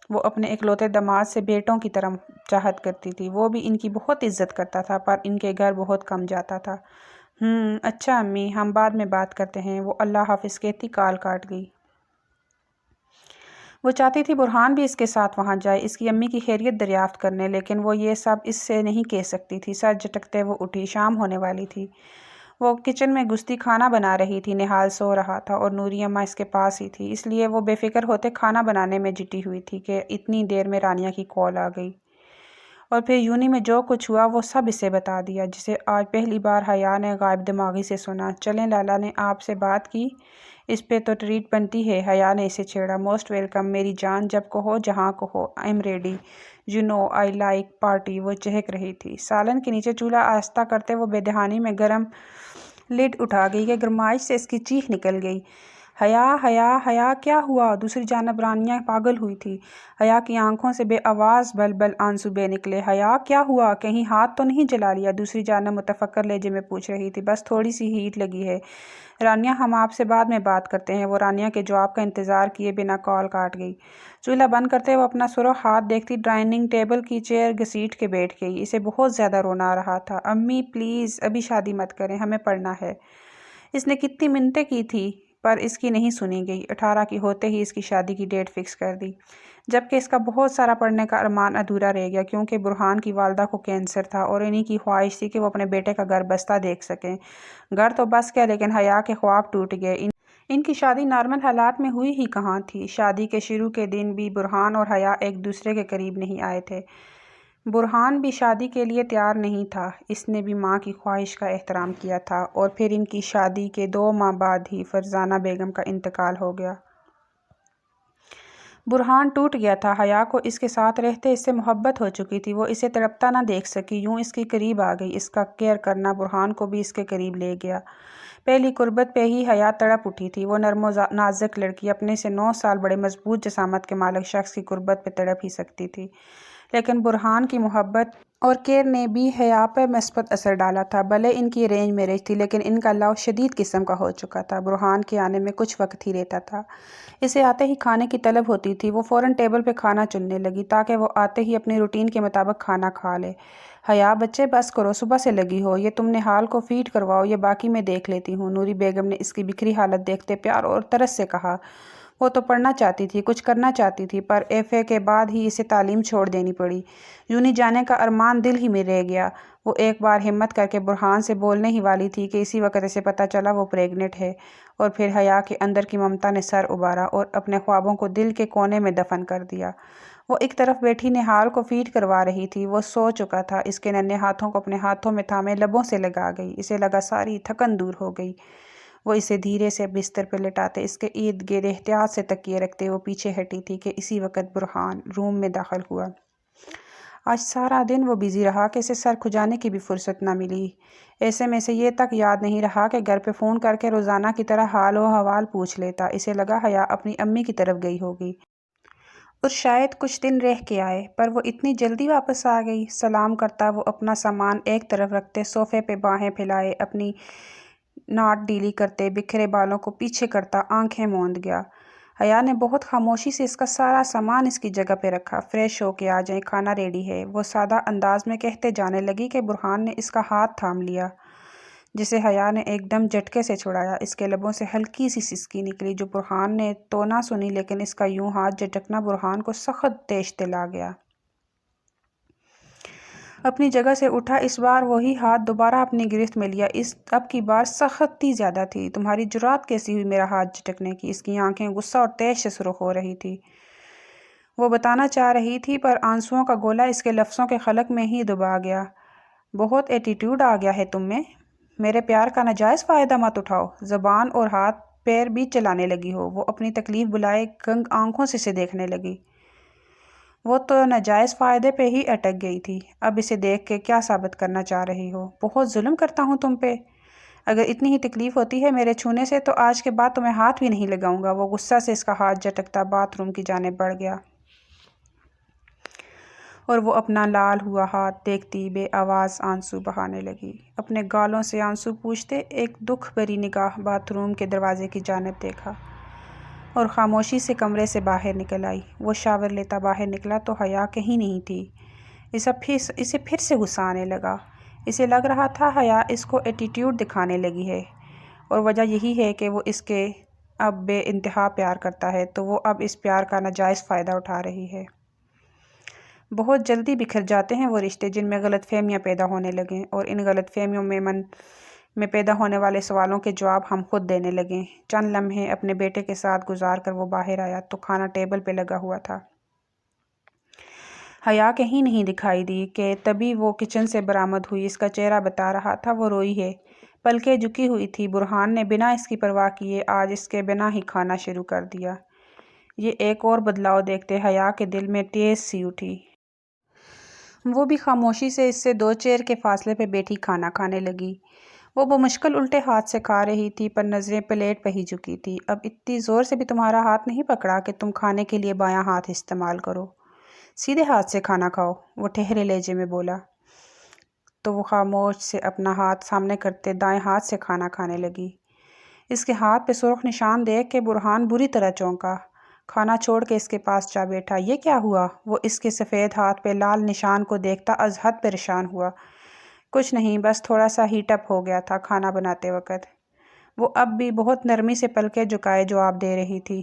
وہ اپنے اکلوتے داماد سے بیٹوں کی طرح چاہت کرتی تھی، وہ بھی ان کی بہت عزت کرتا تھا، پر ان کے گھر بہت کم جاتا تھا۔ اچھا امی، ہم بعد میں بات کرتے ہیں، وہ اللہ حافظ کہتی کال کاٹ گئی۔ وہ چاہتی تھی برہان بھی اس کے ساتھ وہاں جائے، اس کی امی کی خیریت دریافت کرنے، لیکن وہ یہ سب اس سے نہیں کہہ سکتی تھی۔ سر جھٹکتے وہ اٹھی، شام ہونے والی تھی۔ وہ کچن میں گھستی کھانا بنا رہی تھی، نہال سو رہا تھا اور نوری اماں اس کے پاس ہی تھی، اس لیے وہ بے فکر ہوتے کھانا بنانے میں جٹی ہوئی تھی کہ اتنی دیر میں رانیہ کی کال آ گئی، اور پھر یونی میں جو کچھ ہوا وہ سب اسے بتا دیا، جسے آج پہلی بار حیا نے غائب دماغی سے سنا۔ چلیں، لالا نے آپ سے بات کی، اس پہ تو ٹریٹ بنتی ہے، حیا نے اسے چھیڑا۔ موسٹ ویلکم میری جان، جب کہو جہاں کہو، I am ready, you know I like party. وہ چہک رہی تھی۔ سالن کے نیچے چولہا آہستہ کرتے وہ بے دہانی میں گرم لڈ اٹھا گئی کہ گرمائش سے اس کی چیخ نکل گئی۔ حیا، حیا، حیا، کیا ہوا؟ دوسری جانب رانیہ پاگل ہوئی تھی۔ حیا کی آنکھوں سے بے آواز بل بل آنسو بہہ نکلے۔ حیا، کیا ہوا؟ کہیں ہاتھ تو نہیں جلا لیا؟ دوسری جانب متفکر لہجے میں پوچھ رہی تھی۔ بس تھوڑی سی ہیٹ لگی ہے رانیہ، ہم آپ سے بعد میں بات کرتے ہیں۔ وہ رانیہ کے جواب کا انتظار کیے بنا کال کاٹ گئی۔ چولہا بند کرتے وہ اپنا سرخ ہاتھ دیکھتی ڈائننگ ٹیبل کی چیئر گھسیٹ کے بیٹھ گئی۔ اسے بہت زیادہ رونا آ رہا تھا۔ امی پلیز ابھی شادی مت کریں، ہمیں پڑھنا ہے۔ اس نے کتنی منتیں کی تھی، پر اس کی نہیں سنی گئی۔ 18 کی ہوتے ہی اس کی شادی کی ڈیٹ فکس کر دی، جبکہ اس کا بہت سارا پڑھنے کا ارمان ادھورا رہ گیا، کیونکہ برہان کی والدہ کو کینسر تھا اور انہی کی خواہش تھی کہ وہ اپنے بیٹے کا گھر بستہ دیکھ سکیں۔ گھر تو بس کیا، لیکن حیا کے خواب ٹوٹ گئے۔ ان کی شادی نارمل حالات میں ہوئی ہی کہاں تھی۔ شادی کے شروع کے دن بھی برہان اور حیا ایک دوسرے کے قریب نہیں آئے تھے۔ برہان بھی شادی کے لیے تیار نہیں تھا، اس نے بھی ماں کی خواہش کا احترام کیا تھا، اور پھر ان کی شادی کے 2 ماہ بعد ہی فرزانہ بیگم کا انتقال ہو گیا۔ برہان ٹوٹ گیا تھا۔ حیا کو اس کے ساتھ رہتے اس سے محبت ہو چکی تھی۔ وہ اسے تڑپتا نہ دیکھ سکی، یوں اس کے قریب آ گئی۔ اس کا کیئر کرنا برہان کو بھی اس کے قریب لے گیا۔ پہلی قربت پہ ہی حیا تڑپ اٹھی تھی۔ وہ نرم و نازک لڑکی اپنے سے 9 سال بڑے مضبوط جسامت کے مالک شخص کی قربت پہ تڑپ ہی سکتی تھی، لیکن برہان کی محبت اور کیئر نے بھی حیا پہ مثبت اثر ڈالا تھا۔ بھلے ان کی ارینج میرج تھی، لیکن ان کا لو شدید قسم کا ہو چکا تھا۔ برہان کے آنے میں کچھ وقت ہی رہتا تھا۔ اسے آتے ہی کھانے کی طلب ہوتی تھی۔ وہ فوراً ٹیبل پہ کھانا چننے لگی تاکہ وہ آتے ہی اپنی روٹین کے مطابق کھانا کھا لے۔ حیا بچے بس کرو، صبح سے لگی ہو، یہ تم نہال کو فیڈ کرواؤ، یہ باقی میں دیکھ لیتی ہوں۔ نوری بیگم نے اس کی بکھری حالت دیکھتے پیار اور ترس سے کہا۔ وہ تو پڑھنا چاہتی تھی، کچھ کرنا چاہتی تھی، پر FA کے بعد ہی اسے تعلیم چھوڑ دینی پڑی۔ یونی جانے کا ارمان دل ہی میں رہ گیا۔ وہ ایک بار ہمت کر کے برہان سے بولنے ہی والی تھی کہ اسی وقت اسے پتہ چلا وہ پریگننٹ ہے، اور پھر حیا کے اندر کی ممتا نے سر ابھارا اور اپنے خوابوں کو دل کے کونے میں دفن کر دیا۔ وہ ایک طرف بیٹھی نہال کو فیڈ کروا رہی تھی۔ وہ سو چکا تھا۔ اس کے ننھے ہاتھوں کو اپنے ہاتھوں میں تھامے لبوں سے لگا گئی۔ اسے لگا ساری تھکن دور ہو گئی۔ وہ اسے دھیرے سے بستر پہ لٹاتے، اس کے ارد گرد احتیاط سے تکیے رکھتے وہ پیچھے ہٹی تھی کہ اسی وقت برہان روم میں داخل ہوا۔ آج سارا دن وہ بزی رہا کہ اسے سر کھجانے کی بھی فرصت نہ ملی۔ ایسے میں سے یہ تک یاد نہیں رہا کہ گھر پہ فون کر کے روزانہ کی طرح حال و حوال پوچھ لیتا۔ اسے لگا حیا اپنی امی کی طرف گئی ہوگی اور شاید کچھ دن رہ کے آئے، پر وہ اتنی جلدی واپس آ گئی۔ سلام کرتا وہ اپنا سامان ایک طرف رکھتے صوفے پہ باہیں پھیلائے اپنی ناٹ ڈھیلی کرتے، بکھرے بالوں کو پیچھے کرتا آنکھیں موند گیا۔ حیا نے بہت خاموشی سے اس کا سارا سامان اس کی جگہ پہ رکھا۔ فریش ہو کے آ جائیں، کھانا ریڈی ہے، وہ سادہ انداز میں کہتے جانے لگی کہ برہان نے اس کا ہاتھ تھام لیا، جسے حیا نے ایک دم جھٹکے سے چھڑایا۔ اس کے لبوں سے ہلکی سی سسکی نکلی جو برہان نے تو نہ سنی، لیکن اس کا یوں ہاتھ جھٹکنا برہان کو سخت طیش دل آ گیا۔ اپنی جگہ سے اٹھا، اس بار وہی ہاتھ دوبارہ اپنی گرفت میں لیا۔ اب کی بار سختی زیادہ تھی۔ تمہاری جرات کیسی ہوئی میرا ہاتھ جھٹکنے کی؟ اس کی آنکھیں غصہ اور طیش سے سرخ ہو رہی تھی۔ وہ بتانا چاہ رہی تھی، پر آنسوؤں کا گولا اس کے لفظوں کے خلق میں ہی دبا گیا۔ بہت ایٹیٹیوڈ آ گیا ہے تم میں۔ میرے پیار کا ناجائز فائدہ مت اٹھاؤ۔ زبان اور ہاتھ پیر بھی چلانے لگی ہو۔ وہ اپنی تکلیف بلائے گنگ آنکھوں سے اسے دیکھنے لگی۔ وہ تو ناجائز فائدے پہ ہی اٹک گئی تھی، اب اسے دیکھ کے کیا ثابت کرنا چاہ رہی ہو؟ بہت ظلم کرتا ہوں تم پہ۔ اگر اتنی ہی تکلیف ہوتی ہے میرے چھونے سے تو آج کے بعد تمہیں ہاتھ بھی نہیں لگاؤں گا۔ وہ غصہ سے اس کا ہاتھ جھٹکتا باتھ روم کی جانب بڑھ گیا اور وہ اپنا لال ہوا ہاتھ دیکھتی بے آواز آنسو بہانے لگی۔ اپنے گالوں سے آنسو پوچھتے ایک دکھ بھری نگاہ باتھ روم کے دروازے کی جانب دیکھا اور خاموشی سے کمرے سے باہر نکل آئی۔ وہ شاور لیتا باہر نکلا تو حیا کہیں نہیں تھی۔ اسے پھر سے غصہ آنے لگا۔ اسے لگ رہا تھا حیا اس کو ایٹیٹیوڈ دکھانے لگی ہے، اور وجہ یہی ہے کہ وہ اس کے اب بے انتہا پیار کرتا ہے، تو وہ اب اس پیار کا ناجائز فائدہ اٹھا رہی ہے۔ بہت جلدی بکھر جاتے ہیں وہ رشتے جن میں غلط فہمیاں پیدا ہونے لگیں، اور ان غلط فہمیوں میں من میں پیدا ہونے والے سوالوں کے جواب ہم خود دینے لگیں۔ چند لمحے اپنے بیٹے کے ساتھ گزار کر وہ باہر آیا تو کھانا ٹیبل پہ لگا ہوا تھا۔ حیا کہیں نہیں دکھائی دی کہ تبھی وہ کچن سے برآمد ہوئی۔ اس کا چہرہ بتا رہا تھا وہ روئی ہے، پلکیں جھکی ہوئی تھی۔ برہان نے بنا اس کی پرواہ کیے آج اس کے بنا ہی کھانا شروع کر دیا۔ یہ ایک اور بدلاؤ دیکھتے حیا کے دل میں ٹھیس سی اٹھی۔ وہ بھی خاموشی سے اس سے 2 چیئر کے فاصلے پہ بیٹھی کھانا کھانے لگی۔ وہ بمشکل الٹے ہاتھ سے کھا رہی تھی، پر نظریں پلیٹ پہ ہی جھکی تھی۔ اب اتنی زور سے بھی تمہارا ہاتھ نہیں پکڑا کہ تم کھانے کے لیے بایاں ہاتھ استعمال کرو۔ سیدھے ہاتھ سے کھانا کھاؤ، وہ ٹھہرے لہجے میں بولا، تو وہ خاموش سے اپنا ہاتھ سامنے کرتے دائیں ہاتھ سے کھانا کھانے لگی۔ اس کے ہاتھ پہ سرخ نشان دیکھ کے برہان بری طرح چونکا۔ کھانا چھوڑ کے اس کے پاس جا بیٹھا۔ یہ کیا ہوا؟ وہ اس کے سفید ہاتھ پہ لال نشان کو دیکھتا از حد پریشان ہوا۔ کچھ نہیں، بس تھوڑا سا ہیٹ اپ ہو گیا تھا کھانا بناتے وقت۔ وہ اب بھی بہت نرمی سے پلکیں جھکائے جواب دے رہی تھی۔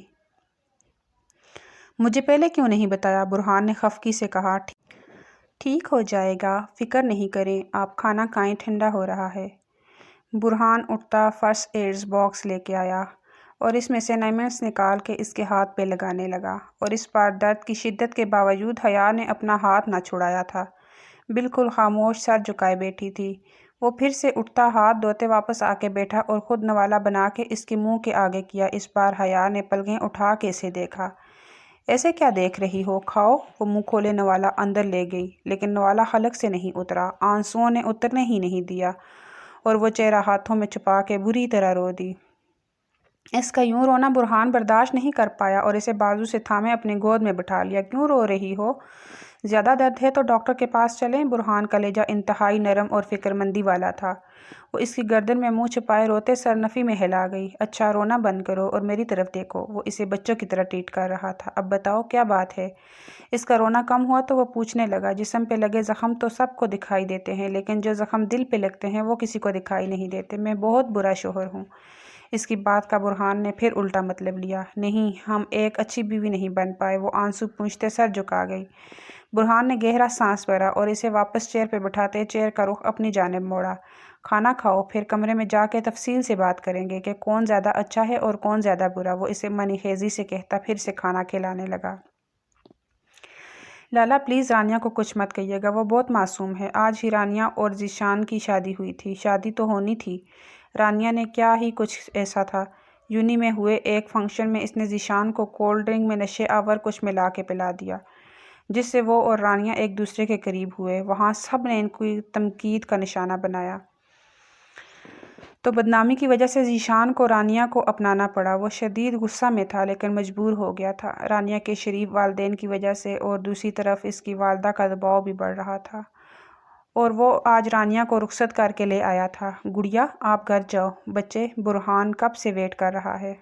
مجھے پہلے کیوں نہیں بتایا؟ برہان نے خفگی سے کہا۔ ٹھیک ہو جائے گا، فکر نہیں کریں، آپ کھانا کھائیں، ٹھنڈا ہو رہا ہے۔ برہان اٹھتا فرسٹ ایڈ باکس لے کے آیا اور اس میں سے نیمنٹس نکال کے اس کے ہاتھ پہ لگانے لگا، اور اس بار درد کی شدت کے باوجود حیا نے اپنا ہاتھ نہ چھڑایا تھا، بالکل خاموش سر جھکائے بیٹھی تھی۔ وہ پھر سے اٹھتا ہاتھ دھوتے واپس آ کے بیٹھا اور خود نوالا بنا کے اس کے منہ کے آگے کیا۔ اس بار حیا نے پلکیں اٹھا کے اسے دیکھا۔ ایسے کیا دیکھ رہی ہو؟ کھاؤ۔ وہ منہ کھولے نوالا اندر لے گئی، لیکن نوالا حلق سے نہیں اترا، آنسوؤں نے اترنے ہی نہیں دیا اور وہ چہرہ ہاتھوں میں چھپا کے بری طرح رو دی۔ اس کا یوں رونا برہان برداشت نہیں کر پایا اور اسے بازو سے تھامے اپنی گود میں بٹھا لیا۔ کیوں رو رہی ہو؟ زیادہ درد ہے تو ڈاکٹر کے پاس چلیں؟ برہان کا لہجہ انتہائی نرم اور فکرمندی والا تھا۔ وہ اس کی گردن میں منہ چھپائے روتے سر نفی میں ہلا گئی۔ اچھا رونا بند کرو اور میری طرف دیکھو۔ وہ اسے بچوں کی طرح ٹریٹ کر رہا تھا۔ اب بتاؤ کیا بات ہے؟ اس کا رونا کم ہوا تو وہ پوچھنے لگا، جسم پہ لگے زخم تو سب کو دکھائی دیتے ہیں، لیکن جو زخم دل پہ لگتے ہیں وہ کسی کو دکھائی نہیں دیتے۔ میں بہت برا شوہر ہوں۔ اس کی بات کا برہان نے پھر الٹا مطلب لیا۔ نہیں، ہم ایک اچھی بیوی نہیں بن پائے۔ وہ آنسو پونچھتے سر جھکا گئی۔ برہان نے گہرا سانس بھرا اور اسے واپس چیئر پہ بٹھاتے چیئر کا رخ اپنی جانب موڑا۔ کھانا کھاؤ، پھر کمرے میں جا کے تفصیل سے بات کریں گے کہ کون زیادہ اچھا ہے اور کون زیادہ برا، وہ اسے منی خیزی سے کہتا پھر سے کھانا کھلانے لگا۔ لالا پلیز رانیہ کو کچھ مت کہیے گا، وہ بہت معصوم ہے۔ آج ہی رانیہ اور ذیشان کی شادی ہوئی تھی۔ شادی تو ہونی تھی۔ رانیہ نے کیا ہی کچھ ایسا تھا۔ یونی میں ہوئے ایک فنکشن میں اس نے ذیشان کو کولڈ ڈرنک میں نشے آور کچھ ملا کے پلا دیا، جس سے وہ اور رانیہ ایک دوسرے کے قریب ہوئے۔ وہاں سب نے ان کی تنقید کا نشانہ بنایا، تو بدنامی کی وجہ سے ذیشان کو رانیہ کو اپنانا پڑا۔ وہ شدید غصہ میں تھا لیکن مجبور ہو گیا تھا، رانیہ کے شریف والدین کی وجہ سے، اور دوسری طرف اس کی والدہ کا دباؤ بھی بڑھ رہا تھا، اور وہ آج رانیہ کو رخصت کر کے لے آیا تھا۔ گڑیا آپ گھر جاؤ، بچے برہان کب سے ویٹ کر رہا ہے۔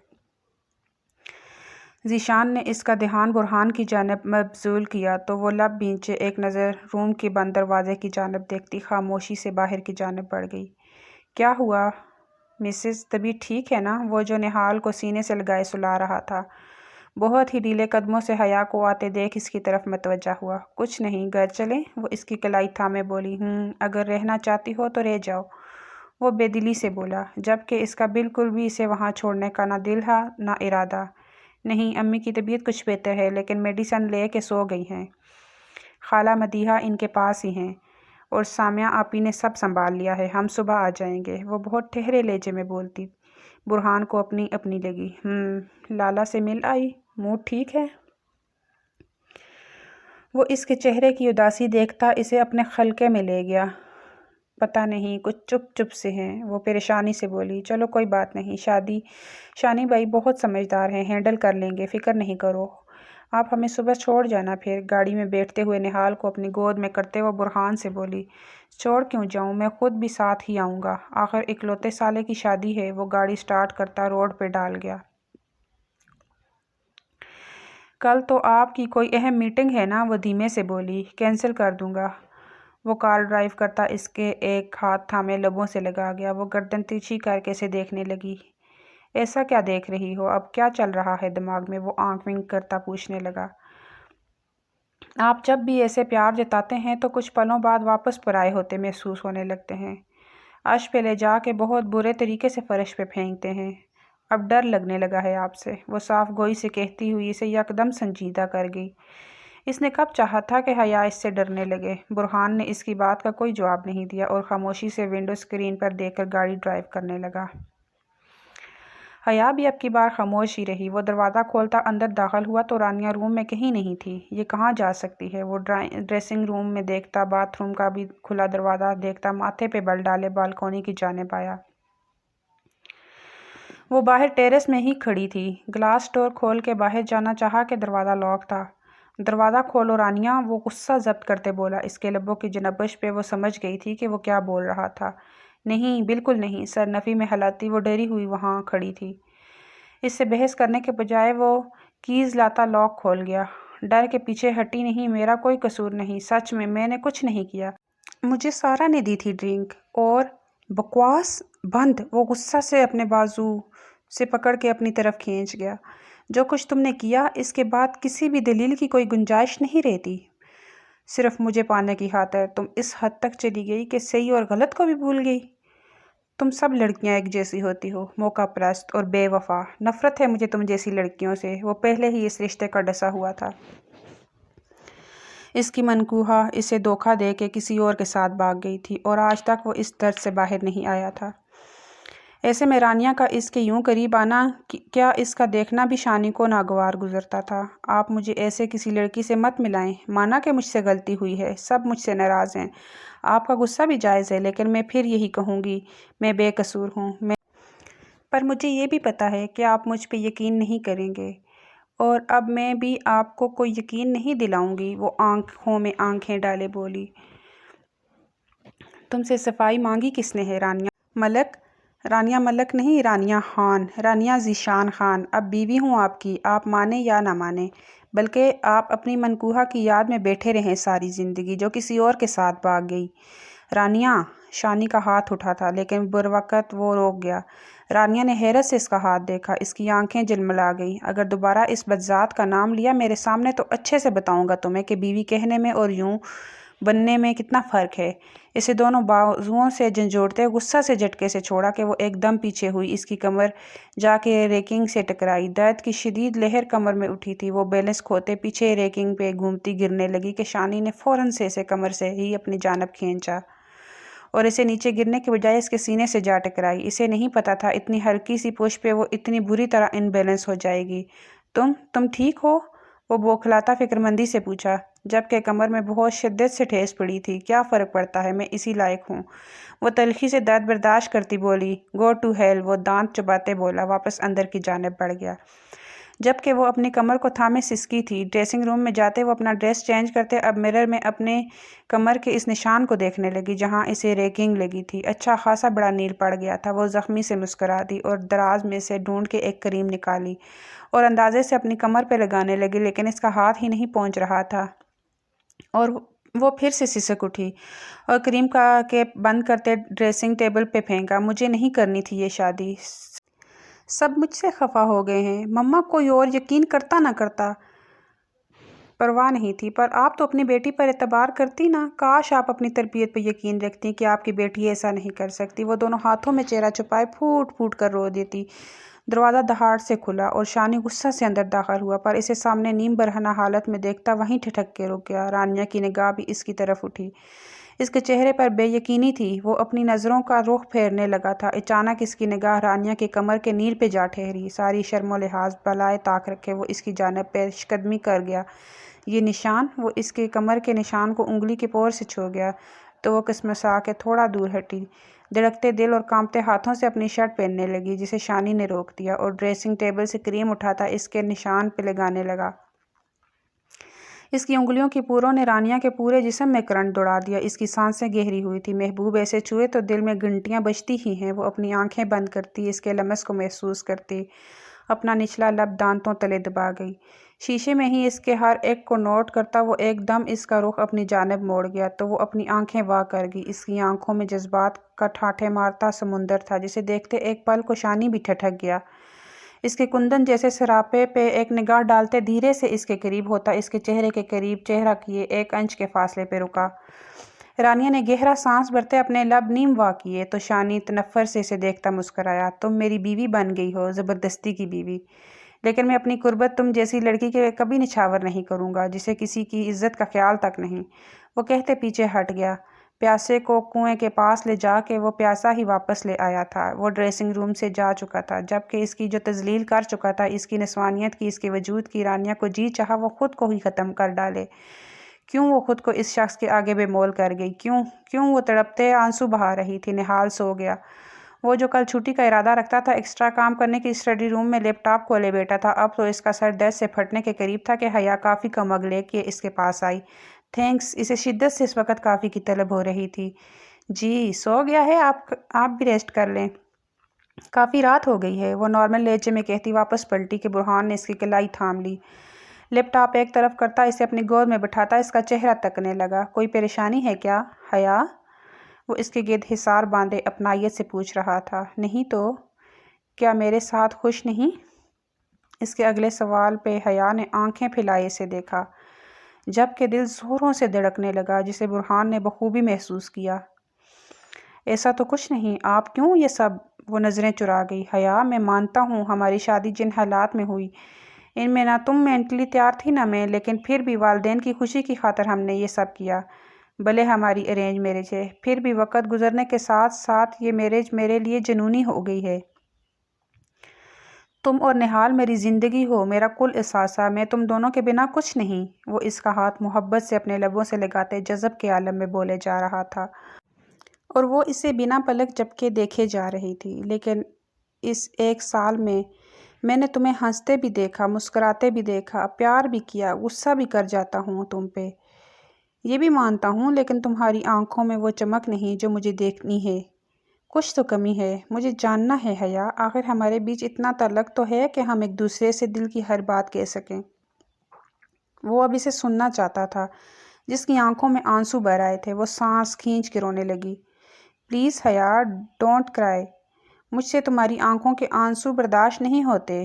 ذیشان نے اس کا دھیان برہان کی جانب مبذول کیا تو وہ لب بھینچے ایک نظر روم کے بند دروازے کی جانب دیکھتی خاموشی سے باہر کی جانب بڑھ گئی۔ کیا ہوا مسز، طبیعت ٹھیک ہے نا؟ وہ جو نہال کو سینے سے لگائے سلا رہا تھا بہت ہی ڈھیلے قدموں سے حیا کو آتے دیکھ اس کی طرف متوجہ ہوا۔ کچھ نہیں، گھر چلیں؟ وہ اس کی کلائی تھامے بولی۔ اگر رہنا چاہتی ہو تو رہ جاؤ، وہ بے دلی سے بولا، جبکہ اس کا بالکل بھی اسے وہاں چھوڑنے کا نہ دل تھا نہ ارادہ۔ نہیں، امی کی طبیعت کچھ بہتر ہے لیکن میڈیسن لے کے سو گئی ہیں، خالہ مدیحہ ان کے پاس ہی ہیں، اور سامیہ آپی نے سب سنبھال لیا ہے، ہم صبح آ جائیں گے۔ وہ بہت ٹھہرے لہجے میں بولتی۔ برہان کو اپنی اپنی لگی۔ لالا سے مل آئی؟ موڈ ٹھیک ہے؟ وہ اس کے چہرے کی اداسی دیکھتا اسے اپنے خلقے میں لے گیا۔ پتہ نہیں، کچھ چپ چپ سے ہیں، وہ پریشانی سے بولی۔ چلو کوئی بات نہیں، شانی بھائی بہت سمجھدار ہیں، ہینڈل کر لیں گے، فکر نہیں کرو۔ آپ ہمیں صبح چھوڑ جانا۔ پھر گاڑی میں بیٹھتے ہوئے نہال کو اپنی گود میں کرتے وہ برہان سے بولی، چھوڑ کیوں جاؤں، میں خود بھی ساتھ ہی آؤں گا، آخر اکلوتے سالے کی شادی ہے۔ وہ گاڑی سٹارٹ کرتا روڈ پہ ڈال گیا۔ کل تو آپ کی کوئی اہم میٹنگ ہے نا؟ وہ دھیمے سے بولی۔ کینسل کر دوں گا۔ وہ کار ڈرائیو کرتا اس کے ایک ہاتھ تھامے لبوں سے لگا گیا۔ وہ گردن ترچھی کر کے اسے دیکھنے لگی۔ ایسا کیا دیکھ رہی ہو؟ اب کیا چل رہا ہے دماغ میں؟ وہ آنکھ ونک کرتا پوچھنے لگا۔ آپ جب بھی ایسے پیار جتاتے ہیں تو کچھ پلوں بعد واپس پرائے ہوتے محسوس ہونے لگتے ہیں، عرش پہ لے جا کے بہت برے طریقے سے فرش پہ پھینکتے ہیں۔ اب ڈر لگنے لگا ہے آپ سے، وہ صاف گوئی سے کہتی ہوئی اسے یکدم سنجیدہ کر گئی۔ اس نے کب چاہا تھا کہ حیا اس سے ڈرنے لگے؟ برہان نے اس کی بات کا کوئی جواب نہیں دیا اور خاموشی سے ونڈو اسکرین پر دیکھ کر گاڑی ڈرائیو کرنے لگا۔ حیا بھی اب کی بار خاموش ہی رہی۔ وہ دروازہ کھولتا اندر داخل ہوا تو رانیہ روم میں کہیں نہیں تھی۔ یہ کہاں جا سکتی ہے؟ وہ ڈریسنگ روم میں دیکھتا، باتھ روم کا بھی کھلا دروازہ دیکھتا، ماتھے پہ بل ڈالے بالکونی کی جانب آیا۔ وہ باہر ٹیرس میں ہی کھڑی تھی، گلاس ڈور کھول کے باہر جانا چاہا کہ دروازہ لاک تھا۔ دروازہ کھولو رانیہ، وہ غصہ ضبط کرتے بولا۔ اس کے لبوں کی جنبش پہ وہ سمجھ گئی تھی کہ وہ کیا بول رہا تھا۔ نہیں، بالکل نہیں، سر نفی میں ہلاتی وہ ڈری ہوئی وہاں کھڑی تھی۔ اس سے بحث کرنے کے بجائے وہ کیز لاتا لاک کھول گیا۔ ڈر کے پیچھے ہٹی نہیں، میرا کوئی قصور نہیں، سچ میں نے کچھ نہیں کیا، مجھے سارا نے دی تھی ڈرنک۔ اور بکواس بند، وہ غصہ سے اپنے بازو سے پکڑ کے اپنی طرف کھینچ گیا۔ جو کچھ تم نے کیا اس کے بعد کسی بھی دلیل کی کوئی گنجائش نہیں رہتی، صرف مجھے پانے کی خاطر تم اس حد تک چلی گئی کہ صحیح اور غلط کو بھی بھول گئی۔ تم سب لڑکیاں ایک جیسی ہوتی ہو، موقع پرست اور بے وفا، نفرت ہے مجھے تم جیسی لڑکیوں سے۔ وہ پہلے ہی اس رشتے کا ڈسا ہوا تھا۔ اس کی منکوحہ اسے دھوکہ دے کے کسی اور کے ساتھ بھاگ گئی تھی اور آج تک وہ اس درد سے باہر نہیں آیا تھا۔ ایسے میں رانیہ کا اس کے یوں قریب آنا، کیا اس کا دیکھنا بھی شانی کو ناگوار گزرتا تھا۔ آپ مجھے ایسے کسی لڑکی سے مت ملائیں، مانا کہ مجھ سے غلطی ہوئی ہے، سب مجھ سے ناراض ہیں، آپ کا غصہ بھی جائز ہے، لیکن میں پھر یہی کہوں گی، میں بے قصور ہوں۔ پر مجھے یہ بھی پتہ ہے کہ آپ مجھ پہ یقین نہیں کریں گے، اور اب میں بھی آپ کو کوئی یقین نہیں دلاؤں گی۔ وہ آنکھوں میں آنکھیں ڈالے بولی، تم سے صفائی مانگی کس نے ہے رانیہ ملک؟ رانیہ ملک نہیں، رانیہ خان، رانیہ ذیشان خان۔ اب بیوی ہوں آپ کی، آپ مانیں یا نہ مانیں، بلکہ آپ اپنی منکوحہ کی یاد میں بیٹھے رہیں ساری زندگی، جو کسی اور کے ساتھ بھاگ گئی۔ رانیہ، شانی کا ہاتھ اٹھا تھا، لیکن بروقت وہ روک گیا۔ رانیہ نے حیرت سے اس کا ہاتھ دیکھا، اس کی آنکھیں جلملا گئیں۔ اگر دوبارہ اس بدذات کا نام لیا میرے سامنے تو اچھے سے بتاؤں گا تمہیں کہ بیوی کہنے میں اور یوں بننے میں کتنا فرق ہے۔ اسے دونوں بازوؤں سے جھنجھوڑتے غصہ سے جھٹکے سے چھوڑا کہ وہ ایک دم پیچھے ہوئی، اس کی کمر جا کے ریکنگ سے ٹکرائی۔ درد کی شدید لہر کمر میں اٹھی تھی، وہ بیلنس کھوتے پیچھے ریکنگ پہ گھومتی گرنے لگی کہ شانی نے فوراً سے اسے کمر سے ہی اپنی جانب کھینچا اور اسے نیچے گرنے کے بجائے اس کے سینے سے جا ٹکرائی۔ اسے نہیں پتہ تھا اتنی ہلکی سی پوچھ پہ وہ اتنی بری طرح ان بیلنس ہو جائے گی۔ تم ٹھیک ہو؟ وہ بوکھلاتا فکرمندی سے پوچھا، جبکہ کمر میں بہت شدت سے ٹھیس پڑی تھی۔ کیا فرق پڑتا ہے، میں اسی لائق ہوں۔ وہ تلخی سے درد برداشت کرتی بولی، گو ٹو ہیل۔ وہ دانت چباتے بولا، واپس اندر کی جانب بڑھ گیا۔ جبکہ وہ اپنی کمر کو تھامے سسکی تھی۔ ڈریسنگ روم میں جاتے وہ اپنا ڈریس چینج کرتے اب مرر میں اپنے کمر کے اس نشان کو دیکھنے لگی جہاں اسے ریکنگ لگی تھی۔ اچھا خاصا بڑا نیل پڑ گیا تھا۔ وہ زخمی سے مسکرا دی اور دراز میں سے ڈھونڈ کے ایک کریم نکالی اور اندازے سے اپنی کمر پہ لگانے لگی، لیکن اس کا ہاتھ ہی نہیں پہنچ رہا تھا اور وہ پھر سے سسک اٹھی اور کریم کا کیپ بند کرتے ڈریسنگ ٹیبل پہ پھینکا۔ مجھے نہیں کرنی تھی یہ شادی، سب مجھ سے خفا ہو گئے ہیں۔ مما کوئی اور یقین کرتا نہ کرتا، پرواہ نہیں تھی، پر آپ تو اپنی بیٹی پر اعتبار کرتی نا۔ کاش آپ اپنی تربیت پہ یقین رکھتی کہ آپ کی بیٹی ایسا نہیں کر سکتی۔ وہ دونوں ہاتھوں میں چہرہ چھپائے پھوٹ پھوٹ کر رو دیتی۔ دروازہ دہاڑ سے کھلا اور شانی غصہ سے اندر داخل ہوا، پر اسے سامنے نیم برہنہ حالت میں دیکھتا وہیں ٹھٹک کے رک گیا۔ رانیہ کی نگاہ بھی اس کی طرف اٹھی، اس کے چہرے پر بے یقینی تھی۔ وہ اپنی نظروں کا رخ پھیرنے لگا تھا، اچانک اس کی نگاہ رانیہ کے کمر کے نیل پہ جا ٹھہری۔ ساری شرم و لحاظ بالائے طاق رکھے وہ اس کی جانب پیش قدمی کر گیا۔ یہ نشان، وہ اس کے کمر کے نشان کو انگلی کے پور سے چھو گیا تو وہ کسمسا کے تھوڑا دور ہٹی، دھڑکتے دل اور کانپتے ہاتھوں سے اپنی شرٹ پہننے لگی، جسے شانی نے روک دیا اور ڈریسنگ ٹیبل سے کریم اٹھاتا اس کے نشان پہ لگانے لگا۔ اس کی انگلیوں کی پوروں نے رانیہ کے پورے جسم میں کرنٹ دوڑا دیا۔ اس کی سانسیں گہری ہوئی تھی۔ محبوب ایسے چھوئے تو دل میں گھنٹیاں بجتی ہی ہیں۔ وہ اپنی آنکھیں بند کرتی اس کے لمس کو محسوس کرتی اپنا نچلا لب دانتوں تلے دبا گئی۔ شیشے میں ہی اس کے ہر ایک کو نوٹ کرتا وہ ایک دم اس کا رخ اپنی جانب موڑ گیا تو وہ اپنی آنکھیں وا کر گئی۔ اس کی آنکھوں میں جذبات کا ٹھاٹھے مارتا سمندر تھا، جسے دیکھتے ایک پل کو شانی بھی ٹھٹک گیا۔ اس کے کندن جیسے سراپے پہ ایک نگاہ ڈالتے دھیرے سے اس کے قریب ہوتا اس کے چہرے کے قریب چہرہ کیے 1 انچ کے فاصلے پہ رکا۔ رانیہ نے گہرا سانس بھرتے اپنے لب نیم وا کیے تو شانی تنفر سے اسے دیکھتا مسکرایا، تم میری بیوی بن گئی ہو، زبردستی کی بیوی، لیکن میں اپنی قربت تم جیسی لڑکی کے کبھی نچھاور نہیں کروں گا جسے کسی کی عزت کا خیال تک نہیں۔ وہ کہتے پیچھے ہٹ گیا۔ پیاسے کو کنویں کے پاس لے جا کے وہ پیاسا ہی واپس لے آیا تھا۔ وہ ڈریسنگ روم سے جا چکا تھا، جبکہ اس کی جو تذلیل کر چکا تھا، اس کی نسوانیت کی، اس کے وجود کی، رانیہ کو جی چاہا وہ خود کو ہی ختم کر ڈالے۔ کیوں وہ خود کو اس شخص کے آگے بے مول کر گئی؟ کیوں وہ تڑپتے آنسو بہا رہی تھی؟ نہال سو گیا۔ وہ جو کل چھٹی کا ارادہ رکھتا تھا، ایکسٹرا کام کرنے کی اسٹڈی روم میں لیپ ٹاپ کھولے بیٹھا تھا، اب تو اس کا سر درد سے پھٹنے کے قریب تھا کہ حیا کافی کا مگ لے کے اس کے پاس آئی۔ تھینکس، اسے شدت سے اس وقت کافی کی طلب ہو رہی تھی۔ جی سو گیا ہے، آپ بھی ریسٹ کر لیں، کافی رات ہو گئی ہے، وہ نارمل لہجے میں کہتی واپس پلٹی کہ برہان نے اس کی کلائی تھام لی۔ لیپ ٹاپ ایک طرف کرتا اسے اپنی گود میں بٹھاتا اس کا چہرہ تکنے لگا۔ کوئی پریشانی ہے کیا حیا؟ وہ اس کے گرد حصار باندھے اپنائیت سے پوچھ رہا تھا۔ نہیں تو کیا میرے ساتھ خوش نہیں؟ اس کے اگلے سوال پہ حیا نے آنکھیں پھیلائے اسے دیکھا، جبکہ دل زوروں سے دھڑکنے لگا، جسے برہان نے بخوبی محسوس کیا۔ ایسا تو کچھ نہیں، آپ کیوں یہ سب؟ وہ نظریں چرا گئی۔ حیا، میں مانتا ہوں ہماری شادی جن حالات میں ہوئی ان میں نہ تم مینٹلی تیار تھی نہ میں، لیکن پھر بھی والدین کی خوشی کی خاطر ہم نے یہ سب کیا۔ بھلے ہماری ارینج میرج ہے، پھر بھی وقت گزرنے کے ساتھ ساتھ یہ میرج میرے لیے جنونی ہو گئی ہے۔ تم اور نہال میری زندگی ہو، میرا کل اثاثہ، میں تم دونوں کے بنا کچھ نہیں۔ وہ اس کا ہاتھ محبت سے اپنے لبوں سے لگاتے جذب کے عالم میں بولے جا رہا تھا اور وہ اسے بنا پلک جھپکے دیکھے جا رہی تھی۔ لیکن اس 1 سال میں نے تمہیں ہنستے بھی دیکھا، مسکراتے بھی دیکھا، پیار بھی کیا، غصہ بھی کر جاتا ہوں تم پہ، یہ بھی مانتا ہوں، لیکن تمہاری آنکھوں میں وہ چمک نہیں جو مجھے دیکھنی ہے۔ کچھ تو کمی ہے، مجھے جاننا ہے حیا، آخر ہمارے بیچ اتنا تعلق تو ہے کہ ہم ایک دوسرے سے دل کی ہر بات کہہ سکیں۔ وہ اب اسے سننا چاہتا تھا۔ جس کی آنکھوں میں آنسو بھر آئے تھے وہ سانس کھینچ کے رونے لگی۔ پلیز حیا، ڈونٹ کرائی، مجھ سے تمہاری آنکھوں کے آنسو برداشت نہیں ہوتے،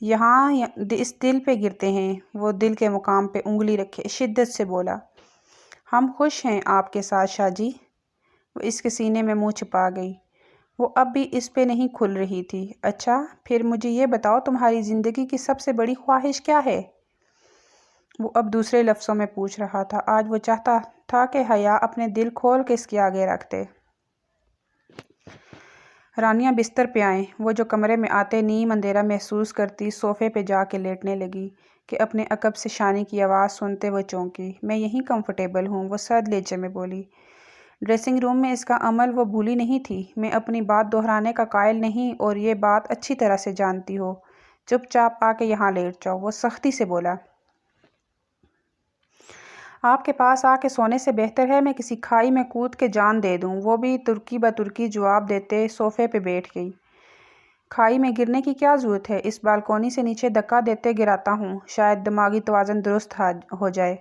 یہاں اس دل پہ گرتے ہیں۔ وہ دل کے مقام پہ انگلی رکھے شدت سے بولا، ہم خوش ہیں آپ کے ساتھ شاہ جی۔ وہ اس کے سینے میں منہ چھپا گئی۔ وہ اب بھی اس پہ نہیں کھل رہی تھی۔ اچھا، پھر مجھے یہ بتاؤ تمہاری زندگی کی سب سے بڑی خواہش کیا ہے؟ وہ اب دوسرے لفظوں میں پوچھ رہا تھا۔ آج وہ چاہتا تھا کہ حیا اپنے دل کھول کے اس کے آگے رکھ دے۔ رانیہ بستر پہ آئیں۔ وہ جو کمرے میں آتے نیم اندھیرا محسوس کرتی، صوفے پہ جا کے لیٹنے لگی کہ اپنے عقب سے شانی کی آواز سنتے وہ چونکی۔ میں یہیں کمفرٹیبل ہوں، وہ سرد لہجے میں بولی۔ ڈریسنگ روم میں اس کا عمل وہ بھولی نہیں تھی۔ میں اپنی بات دہرانے کا قائل نہیں اور یہ بات اچھی طرح سے جانتی ہو، چپ چاپ آ کے یہاں لیٹ جاؤ، وہ سختی سے بولا۔ آپ کے پاس آ کے سونے سے بہتر ہے میں کسی کھائی میں کود کے جان دے دوں۔ وہ بھی ترکی بترکی جواب دیتے صوفے پہ بیٹھ گئی۔ کھائی میں گرنے کی کیا ضرورت ہے؟ اس بالکونی سے نیچے دھکا دیتے گراتا ہوں، شاید دماغی توازن درست ہو جائے۔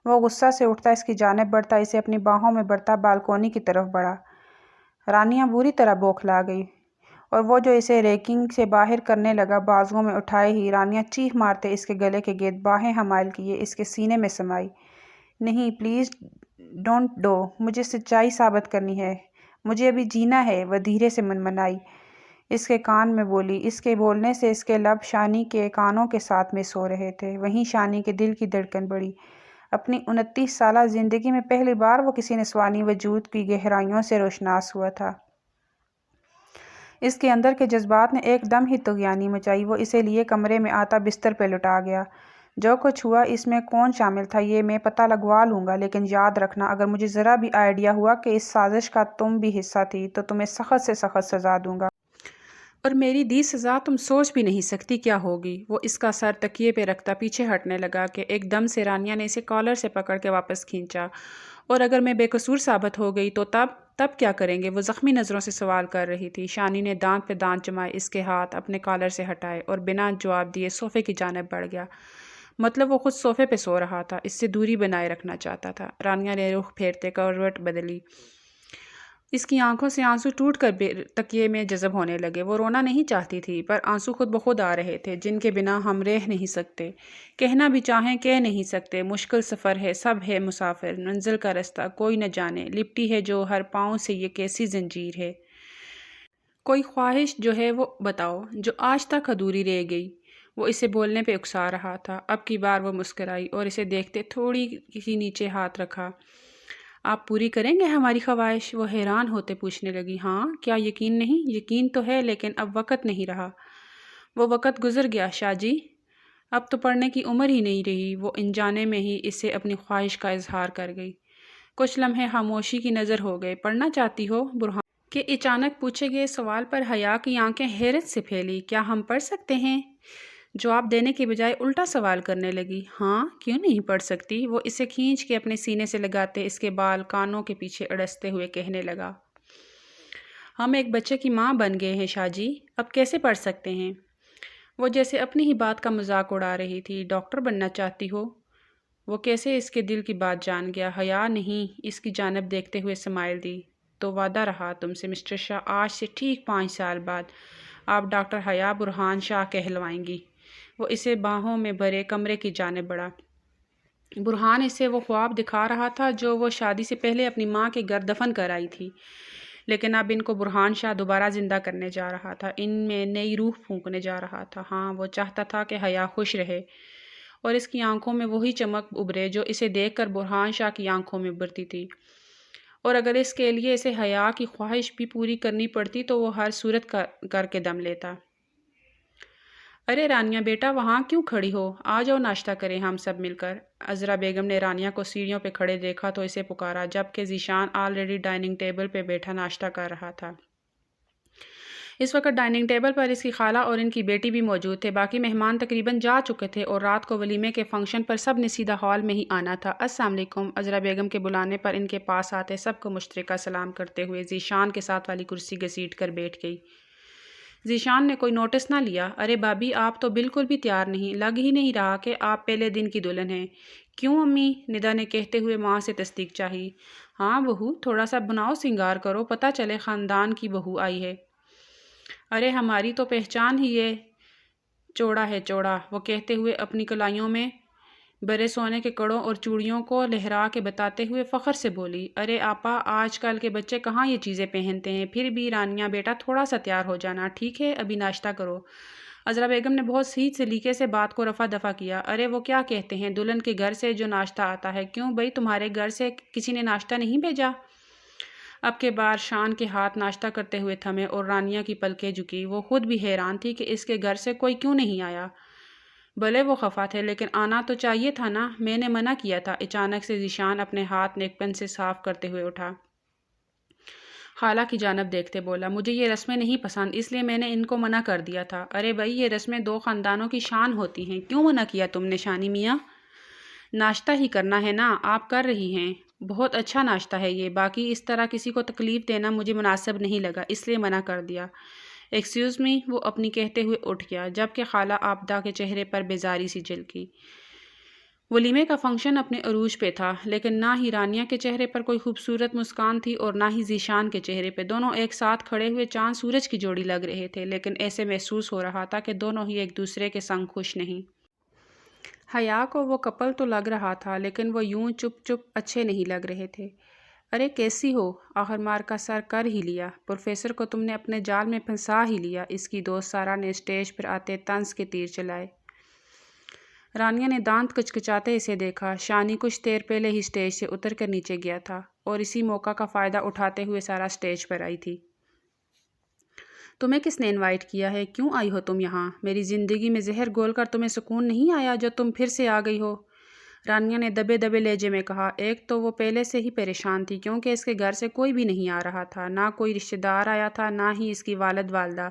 وہ غصہ سے اٹھتا اس کی جانب بڑھتا، اسے اپنی باہوں میں بڑھتا بالکونی کی طرف بڑھا۔ رانیہ بری طرح بوکھلا گئی اور وہ جو اسے ریکنگ سے باہر کرنے لگا بازوؤں میں اٹھائے ہی رانیہ چیخ مارتے اس کے گلے کے گرد باہیں حمائل کیے اس کے سینے میں سمائی۔ نہیں، پلیز ڈونٹ ڈو، مجھے سچائی ثابت کرنی ہے، مجھے ابھی جینا ہے۔ وہ دھیرے سے منمنائی اس کے کان میں بولی۔ اس کے بولنے سے اس کے لب شانی کے کانوں کے ساتھ مس ہو رہے تھے۔ وہیں شانی کے دل کی دھڑکن بڑھی۔ اپنی 29 سالہ زندگی میں پہلی بار وہ کسی نسوانی وجود کی گہرائیوں سے روشناس ہوا تھا۔ اس کے اندر کے جذبات نے ایک دم ہی طغیانی مچائی۔ وہ اسے لیے کمرے میں آتا بستر پہ لٹا گیا۔ جو کچھ ہوا اس میں کون شامل تھا یہ میں پتہ لگوا لوں گا، لیکن یاد رکھنا اگر مجھے ذرا بھی آئیڈیا ہوا کہ اس سازش کا تم بھی حصہ تھی تو تمہیں سخت سے سخت سزا دوں گا۔ اور میری دی سزا تم سوچ بھی نہیں سکتی کیا ہوگی۔ وہ اس کا سر تکیے پہ رکھتا پیچھے ہٹنے لگا کہ ایک دم سے رانیہ نے اسے کالر سے پکڑ کے واپس کھینچا۔ اور اگر میں بے قصور ثابت ہو گئی تو تب کیا کریں گے؟ وہ زخمی نظروں سے سوال کر رہی تھی۔ شانی نے دانت پہ دانت جمائے اس کے ہاتھ اپنے کالر سے ہٹائے اور بنا جواب دیے صوفے کی جانب بڑھ گیا۔ مطلب وہ خود صوفے پہ سو رہا تھا، اس سے دوری بنائے رکھنا چاہتا تھا۔ رانیہ نے رخ پھیرتے کروٹ بدلی۔ اس کی آنکھوں سے آنسو ٹوٹ کر تکیے میں جذب ہونے لگے۔ وہ رونا نہیں چاہتی تھی پر آنسو خود بخود آ رہے تھے جن کے بنا ہم رہ نہیں سکتے، کہنا بھی چاہیں کہہ نہیں سکتے۔ مشکل سفر ہے، سب ہے مسافر، منزل کا رستہ کوئی نہ جانے، لپٹی ہے جو ہر پاؤں سے یہ کیسی زنجیر ہے۔ کوئی خواہش جو ہے وہ بتاؤ جو آج تک ادھوری رہ گئی۔ وہ اسے بولنے پہ اکسا رہا تھا۔ اب کی بار وہ مسکرائی اور اسے دیکھتے تھوڑی سی نیچے ہاتھ رکھا۔ آپ پوری کریں گے ہماری خواہش؟ وہ حیران ہوتے پوچھنے لگی۔ ہاں، کیا یقین نہیں؟ یقین تو ہے لیکن اب وقت نہیں رہا۔ وہ وقت گزر گیا شاہ جی، اب تو پڑھنے کی عمر ہی نہیں رہی۔ وہ انجانے میں ہی اسے اپنی خواہش کا اظہار کر گئی۔ کچھ لمحے خاموشی کی نظر ہو گئے۔ پڑھنا چاہتی ہو برہان کے اچانک پوچھے گئے سوال پر حیا کی آنکھیں حیرت سے پھیلی۔ کیا ہم پڑھ سکتے ہیں؟ جواب دینے کی بجائے الٹا سوال کرنے لگی۔ ہاں، کیوں نہیں پڑھ سکتی؟ وہ اسے کھینچ کے اپنے سینے سے لگاتے اس کے بال کانوں کے پیچھے اڑستے ہوئے کہنے لگا۔ ہم ایک بچے کی ماں بن گئے ہیں شاہ جی، اب کیسے پڑھ سکتے ہیں؟ وہ جیسے اپنی ہی بات کا مذاق اڑا رہی تھی۔ ڈاکٹر بننا چاہتی ہو؟ وہ کیسے اس کے دل کی بات جان گیا۔ حیا نہیں اس کی جانب دیکھتے ہوئے سمائل دی۔ تو وعدہ رہا تم سے مسٹر شاہ، آج سے ٹھیک 5 سال بعد آپ ڈاکٹر حیا برہان شاہ کہلوائیں گی۔ وہ اسے باہوں میں بھرے کمرے کی جانب بڑھا۔ برہان اسے وہ خواب دکھا رہا تھا جو وہ شادی سے پہلے اپنی ماں کے گھر دفن کر آئی تھی، لیکن اب ان کو برہان شاہ دوبارہ زندہ کرنے جا رہا تھا، ان میں نئی روح پھونکنے جا رہا تھا۔ ہاں، وہ چاہتا تھا کہ حیا خوش رہے اور اس کی آنکھوں میں وہی چمک ابھرے جو اسے دیکھ کر برہان شاہ کی آنکھوں میں ابھرتی تھی، اور اگر اس کے لیے اسے حیا کی خواہش بھی پوری کرنی پڑتی تو وہ ہر صورت کر کے دم لیتا۔ ارے رانیہ بیٹا، وہاں کیوں کھڑی ہو؟ آ جاؤ ناشتہ کریں ہم سب مل کر۔ عذرا بیگم نے رانیہ کو سیڑھیوں پہ کھڑے دیکھا تو اسے پکارا، جبکہ ذیشان آلریڈی ڈائننگ ٹیبل پہ بیٹھا ناشتہ کر رہا تھا۔ اس وقت ڈائننگ ٹیبل پر اس کی خالہ اور ان کی بیٹی بھی موجود تھے۔ باقی مہمان تقریباً جا چکے تھے اور رات کو ولیمے کے فنکشن پر سب نے سیدھا ہال میں ہی آنا تھا۔ السلام علیکم۔ عذرا بیگم کے بلانے پر ان کے پاس آتے سب کو مشترکہ سلام کرتے ہوئے ذیشان کے ساتھ والی کرسی گھسیٹ کر بیٹھ گئی۔ ذیشان نے کوئی نوٹس نہ لیا۔ ارے بابی، آپ تو بالکل بھی تیار نہیں، لگ ہی نہیں رہا کہ آپ پہلے دن کی دلہن ہیں۔ کیوں امی؟ ندا نے کہتے ہوئے ماں سے تصدیق چاہی۔ ہاں بہو، تھوڑا سا بناؤ سنگار کرو، پتہ چلے خاندان کی بہو آئی ہے۔ ارے ہماری تو پہچان ہی یہ چوڑا ہے چوڑا، وہ کہتے ہوئے اپنی کلائیوں میں برے سونے کے کڑوں اور چوڑیوں کو لہرا کے بتاتے ہوئے فخر سے بولی۔ ارے آپا، آج کل کے بچے کہاں یہ چیزیں پہنتے ہیں؟ پھر بھی رانیہ بیٹا تھوڑا سا تیار ہو جانا، ٹھیک ہے؟ ابھی ناشتہ کرو۔ عذرا بیگم نے بہت صحیح سلیقے سے بات کو رفع دفع کیا۔ ارے وہ کیا کہتے ہیں، دلہن کے گھر سے جو ناشتہ آتا ہے، کیوں بھائی تمہارے گھر سے کسی نے ناشتہ نہیں بھیجا؟ اب کے بار شان کے ہاتھ ناشتہ کرتے ہوئے تھمے اور رانیہ کی پلکیں جھکی۔ وہ خود بھی حیران تھی کہ اس کے گھر سے کوئی کیوں نہیں آیا۔ بھلے وہ خفا تھے لیکن آنا تو چاہیے تھا نا، میں نے منع کیا تھا۔ اچانک سے ذیشان اپنے ہاتھ نیک پین سے صاف کرتے ہوئے اٹھا، خالہ کی جانب دیکھتے بولا، مجھے یہ رسمیں نہیں پسند، اس لیے میں نے ان کو منع کر دیا تھا۔ ارے بھائی، یہ رسمیں دو خاندانوں کی شان ہوتی ہیں، کیوں منع کیا تم نے شانی میاں؟ ناشتہ ہی کرنا ہے نا، آپ کر رہی ہیں، بہت اچھا ناشتہ ہے یہ، باقی اس طرح کسی کو تکلیف دینا مجھے مناسب نہیں لگا، اس لیے منع کر دیا۔ ایکسکیوز می، وہ اپنی کہتے ہوئے اٹھ گیا، جبکہ خالہ آبدہ کے چہرے پر بیزاری سی جھلکی۔ ولیمے کا فنکشن اپنے عروج پہ تھا، لیکن نہ ہی رانیہ کے چہرے پر کوئی خوبصورت مسکان تھی اور نہ ہی ذیشان کے چہرے پہ۔ دونوں ایک ساتھ کھڑے ہوئے چاند سورج کی جوڑی لگ رہے تھے، لیکن ایسے محسوس ہو رہا تھا کہ دونوں ہی ایک دوسرے کے سنگ خوش نہیں۔ حیا کو وہ کپل تو لگ رہا تھا، لیکن وہ یوں چپ چپ اچھے نہیں لگ رہے تھے۔ ارے کیسی ہو؟ آخر مار کا سر کر ہی لیا، پروفیسر کو تم نے اپنے جال میں پھنسا ہی لیا، اس کی دوست سارا نے اسٹیج پر آتے طنز کے تیر چلائے۔ رانیہ نے دانت کچکچاتے اسے دیکھا۔ شانی کچھ دیر پہلے ہی اسٹیج سے اتر کر نیچے گیا تھا اور اسی موقع کا فائدہ اٹھاتے ہوئے سارا اسٹیج پر آئی تھی۔ تمہیں کس نے انوائٹ کیا ہے؟ کیوں آئی ہو تم یہاں؟ میری زندگی میں زہر گھول کر تمہیں سکون نہیں آیا جو تم پھر سے آ گئی ہو؟ رانیہ نے دبے دبے لہجے میں کہا۔ ایک تو وہ پہلے سے ہی پریشان تھی کیونکہ اس کے گھر سے کوئی بھی نہیں آ رہا تھا، نہ کوئی رشتہ دار آیا تھا، نہ ہی اس کی والد والدہ۔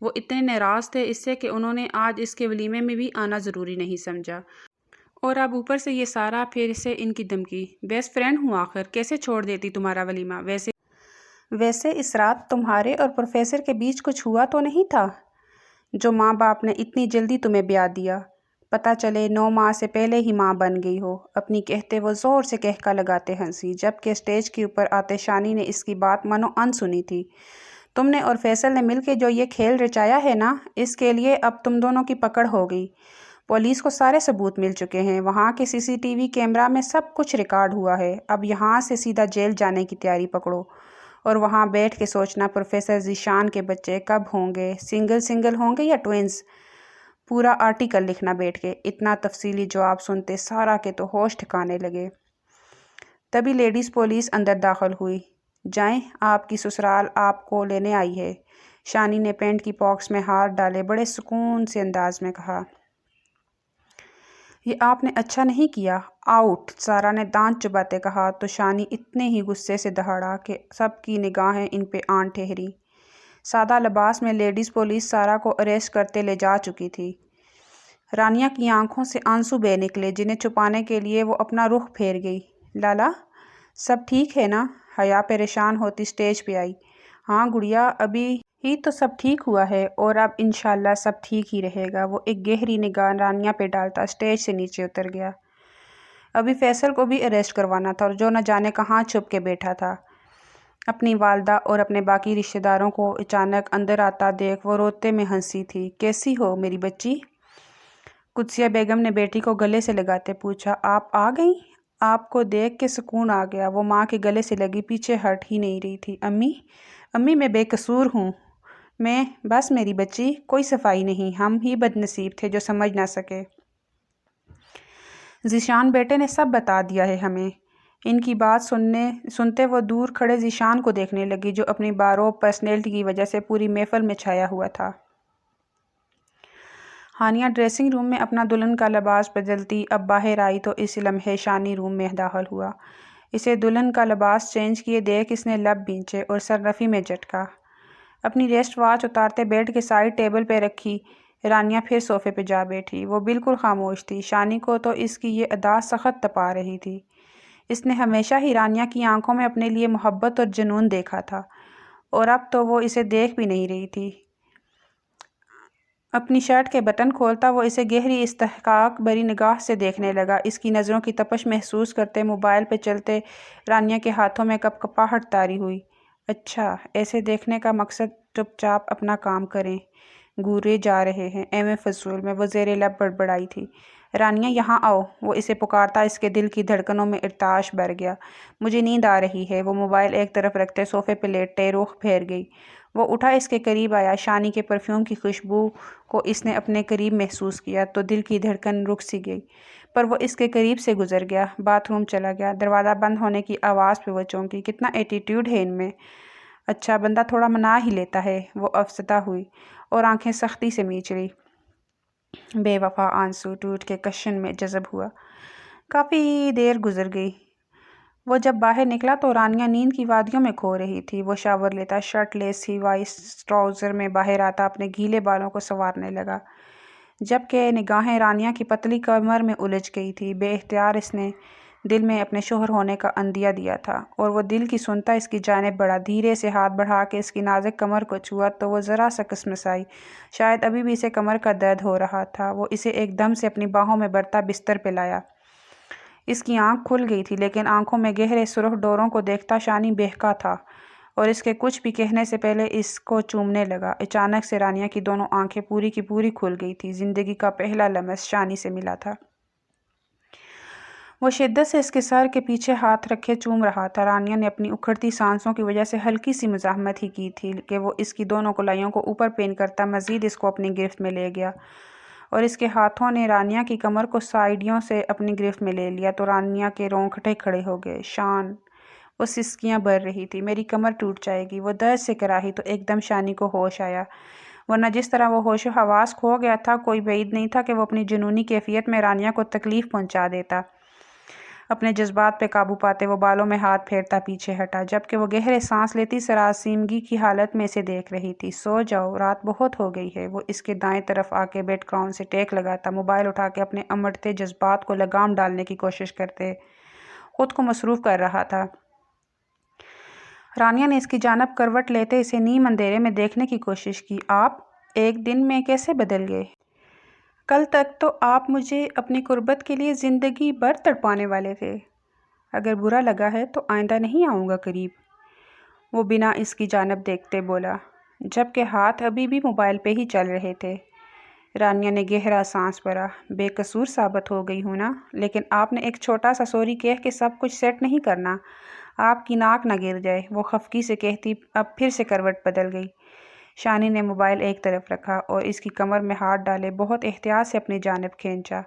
وہ اتنے ناراض تھے اس سے کہ انہوں نے آج اس کے ولیمے میں بھی آنا ضروری نہیں سمجھا، اور اب اوپر سے یہ سارا، پھر سے ان کی دھمکی۔ بیسٹ فرینڈ ہوں آخر، کیسے چھوڑ دیتی تمہارا ولیمہ؟ ویسے اس رات تمہارے اور پروفیسر کے بیچ کچھ ہوا تو نہیں تھا جو ماں باپ نے اتنی جلدی تمہیں بیاہ دیا؟ پتہ چلے 9 ماہ سے پہلے ہی ماں بن گئی ہو۔ اپنی کہتے وہ زور سے کہکا لگاتے ہنسی، جبکہ اسٹیج کے اوپر آتے شانی نے اس کی بات منو ان سنی تھی۔ تم نے اور فیصل نے مل کے جو یہ کھیل رچایا ہے نا، اس کے لیے اب تم دونوں کی پکڑ ہو گئی۔ پولیس کو سارے ثبوت مل چکے ہیں، وہاں کے CCTV کیمرہ میں سب کچھ ریکارڈ ہوا ہے۔ اب یہاں سے سیدھا جیل جانے کی تیاری پکڑو، اور وہاں بیٹھ کے سوچنا پروفیسر ذیشان کے بچے کب ہوں گے، سنگل ہوں گے یا ٹوئنز۔ پورا آرٹیکل لکھنا بیٹھ کے۔ اتنا تفصیلی جواب سنتے سارا کے تو ہوش ٹھکانے لگے۔ تبھی لیڈیز پولیس اندر داخل ہوئی۔ جائیں، آپ کی سسرال آپ کو لینے آئی ہے، شانی نے پینٹ کی پاکٹس میں ہاتھ ڈالے بڑے سکون سے انداز میں کہا۔ یہ آپ نے اچھا نہیں کیا، آؤٹ، سارا نے دانت چباتے کہا تو شانی اتنے ہی غصے سے دہاڑا کہ سب کی نگاہیں ان پہ آن ٹھہری۔ سادہ لباس میں لیڈیز پولیس سارا کو اریسٹ کرتے لے جا چکی تھی۔ رانیہ کی آنکھوں سے آنسو بہہ نکلے، جنہیں چھپانے کے لیے وہ اپنا رخ پھیر گئی۔ لالا، سب ٹھیک ہے نا؟ حیا پریشان ہوتی اسٹیج پہ آئی۔ ہاں گڑیا، ابھی ہی تو سب ٹھیک ہوا ہے اور اب انشاءاللہ سب ٹھیک ہی رہے گا۔ وہ ایک گہری نگاہ رانیہ پہ ڈالتا اسٹیج سے نیچے اتر گیا۔ ابھی فیصل کو بھی اریسٹ کروانا تھا اور جو نہ جانے کہاں چھپ کے بیٹھا تھا۔ اپنی والدہ اور اپنے باقی رشتہ داروں کو اچانک اندر آتا دیکھ وہ روتے میں ہنسی تھی۔ کیسی ہو میری بچی؟ قدسیہ بیگم نے بیٹی کو گلے سے لگاتے پوچھا۔ آپ آ گئیں؟ آپ کو دیکھ کے سکون آ گیا۔ وہ ماں کے گلے سے لگی پیچھے ہٹ ہی نہیں رہی تھی۔ امی میں بے قصور ہوں، بس میری بچی، کوئی صفائی نہیں، ہم ہی بد نصیب تھے جو سمجھ نہ سکے۔ ذیشان بیٹے نے سب بتا دیا ہے ہمیں۔ ان کی بات سنتے وہ دور کھڑے ذیشان کو دیکھنے لگی جو اپنی باروب پرسنالٹی کی وجہ سے پوری محفل میں چھایا ہوا تھا۔ ہانیہ ڈریسنگ روم میں اپنا دلہن کا لباس بدلتی اب باہر آئی تو اس لمحے شانی روم میں داخل ہوا۔ اسے دلہن کا لباس چینج کیے دیکھ اس نے لب بھینچے اور سرنفی میں جھٹکا۔ اپنی ریسٹ واچ اتارتے بیڈ کے سائڈ ٹیبل پہ رکھی رانیہ پھر صوفے پہ جا بیٹھی۔ وہ بالکل خاموش تھی۔ شانی کو تو اس کی یہ ادا سخت تپا رہی تھی۔ اس نے ہمیشہ ہی رانیہ کی آنکھوں میں اپنے لیے محبت اور جنون دیکھا تھا اور اب تو وہ اسے دیکھ بھی نہیں رہی تھی۔ اپنی شرٹ کے بٹن کھولتا وہ اسے گہری استحقاق بھری نگاہ سے دیکھنے لگا۔ اس کی نظروں کی تپش محسوس کرتے موبائل پہ چلتے رانیہ کے ہاتھوں میں کپکپاہٹ طاری ہوئی۔ اچھا، ایسے دیکھنے کا مقصد چپ چاپ اپنا کام کریں، گورے جا رہے ہیں ایویں فضول میں۔ وہ زیر لب بڑبڑائی تھی، رانیہ یہاں آؤ۔ وہ اسے پکارتا اس کے دل کی دھڑکنوں میں ارتعاش بھر گیا۔ مجھے نیند آ رہی ہے۔ وہ موبائل ایک طرف رکھتے صوفے پہ لیٹے رخ پھیر گئی۔ وہ اٹھا اس کے قریب آیا۔ شانی کے پرفیوم کی خوشبو کو اس نے اپنے قریب محسوس کیا تو دل کی دھڑکن رک سی گئی، پر وہ اس کے قریب سے گزر گیا۔ باتھ روم چلا گیا۔ دروازہ بند ہونے کی آواز پہ وہ چونکی۔ کتنا ایٹیٹیوڈ ہے ان میں، اچھا بندہ تھوڑا منا ہی لیتا ہے۔ وہ افسردہ ہوئی اور آنکھیں سختی سے میچ لی۔ بے وفا آنسو ٹوٹ کے کشن میں جذب ہوا۔ کافی دیر گزر گئی۔ وہ جب باہر نکلا تو رانیہ نیند کی وادیوں میں کھو رہی تھی۔ وہ شاور لیتا، شرٹ لیس ہی وائٹ ٹراؤزر میں باہر آتا اپنے گیلے بالوں کو سنوارنے لگا، جبکہ نگاہیں رانیہ کی پتلی کمر میں الجھ گئی تھی۔ بے اختیار اس نے دل میں اپنے شوہر ہونے کا عندیہ دیا تھا اور وہ دل کی سنتا اس کی جانب بڑھا، دھیرے سے ہاتھ بڑھا کے اس کی نازک کمر کو چھوا تو وہ ذرا سا کسمسائی۔ شاید ابھی بھی اسے کمر کا درد ہو رہا تھا۔ وہ اسے ایک دم سے اپنی باہوں میں بھرتا بستر پہ لایا۔ اس کی آنکھ کھل گئی تھی لیکن آنکھوں میں گہرے سرخ ڈوروں کو دیکھتا شانی بہکا تھا اور اس کے کچھ بھی کہنے سے پہلے اس کو چومنے لگا۔ اچانک سے رانیہ کی دونوں آنکھیں پوری کی پوری کھل گئی تھی۔ زندگی کا پہلا لمس شانی سے ملا تھا۔ وہ شدت سے اس کے سر کے پیچھے ہاتھ رکھے چوم رہا تھا۔ رانیہ نے اپنی اکھڑتی سانسوں کی وجہ سے ہلکی سی مزاحمت ہی کی تھی کہ وہ اس کی دونوں کلائیوں کو اوپر پین کرتا مزید اس کو اپنی گرفت میں لے گیا اور اس کے ہاتھوں نے رانیہ کی کمر کو سائیڈوں سے اپنی گرفت میں لے لیا تو رانیہ کے رونگٹے کھڑے ہو گئے۔ شان، وہ سسکیاں بھر رہی تھی، میری کمر ٹوٹ جائے گی۔ وہ درد سے کراہی تو ایک دم شانی کو ہوش آیا، ورنہ جس طرح وہ ہوش و حواس کھو گیا تھا کوئی بعید نہیں تھا کہ وہ اپنی جنونی کیفیت میں رانیہ کو تکلیف پہنچا دیتا۔ اپنے جذبات پہ قابو پاتے وہ بالوں میں ہاتھ پھیرتا پیچھے ہٹا، جبکہ وہ گہرے سانس لیتی سراسیمگی کی حالت میں اسے دیکھ رہی تھی۔ سو جاؤ، رات بہت ہو گئی ہے۔ وہ اس کے دائیں طرف آ کے بیڈ کراؤن سے ٹیک لگاتا، موبائل اٹھا کے اپنے امڑتے جذبات کو لگام ڈالنے کی کوشش کرتے خود کو مصروف کر رہا تھا۔ رانیہ نے اس کی جانب کروٹ لیتے اسے نیم اندھیرے میں دیکھنے کی کوشش کی۔ آپ ایک دن میں کیسے بدل گئے؟ کل تک تو آپ مجھے اپنی قربت کے لیے زندگی بھر تڑپانے والے تھے۔ اگر برا لگا ہے تو آئندہ نہیں آؤں گا قریب۔ وہ بنا اس کی جانب دیکھتے بولا، جبکہ ہاتھ ابھی بھی موبائل پہ ہی چل رہے تھے۔ رانیہ نے گہرا سانس بھرا، بے قصور ثابت ہو گئی ہوں نا، لیکن آپ نے ایک چھوٹا سا سوری کہہ کے سب کچھ سیٹ نہیں کرنا، آپ کی ناک نہ گر جائے۔ وہ خفگی سے کہتی اب پھر سے کروٹ بدل گئی۔ شانی نے موبائل ایک طرف رکھا اور اس کی کمر میں ہاتھ ڈالے بہت احتیاط سے اپنی جانب کھینچا۔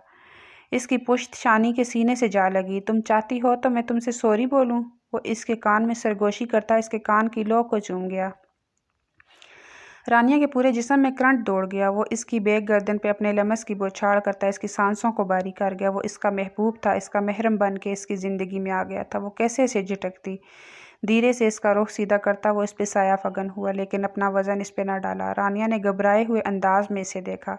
اس کی پشت شانی کے سینے سے جا لگی۔ تم چاہتی ہو تو میں تم سے سوری بولوں؟ وہ اس کے کان میں سرگوشی کرتا اس کے کان کی لو کو چوم گیا۔ رانیہ کے پورے جسم میں کرنٹ دوڑ گیا۔ وہ اس کی بیک گردن پہ اپنے لمس کی بوچھاڑ کرتا اس کی سانسوں کو باری کر گیا۔ وہ اس کا محبوب تھا، اس کا محرم بن کے اس کی زندگی میں آ گیا تھا۔ وہ کیسے اسے جھٹکتی، دھیرے سے اس کا رخ سیدھا کرتا وہ اس پہ سایہ فگن ہوا لیکن اپنا وزن اس پہ نہ ڈالا۔ رانیہ نے گھبرائے ہوئے انداز میں اسے دیکھا۔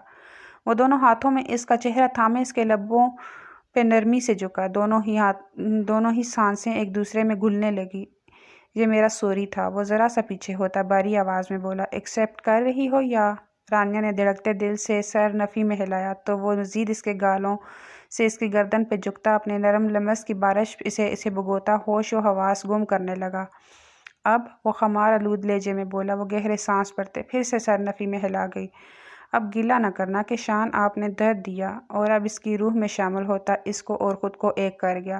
وہ دونوں ہاتھوں میں اس کا چہرہ تھامے اس کے لبوں پہ نرمی سے جھکا۔ دونوں ہی سانسیں ایک دوسرے میں گھلنے لگی۔ یہ میرا سوری تھا۔ وہ ذرا سا پیچھے ہوتا بھاری آواز میں بولا، ایکسیپٹ کر رہی ہو یا؟ رانیہ نے دھڑکتے دل سے سر نفی میں ہلایا تو وہ مزید اس کے گالوں سے اس کی گردن پہ جھکتا اپنے نرم لمس کی بارش اسے بھگوتا ہوش و حواس گم کرنے لگا۔ اب وہ خمار آلود لہجے میں بولا۔ وہ گہرے سانس بھرتے پھر سے سر نفی میں ہلا گئی۔ اب گلہ نہ کرنا کہ شان آپ نے درد دیا اور اب اس کی روح میں شامل ہوتا اس کو اور خود کو ایک کر گیا۔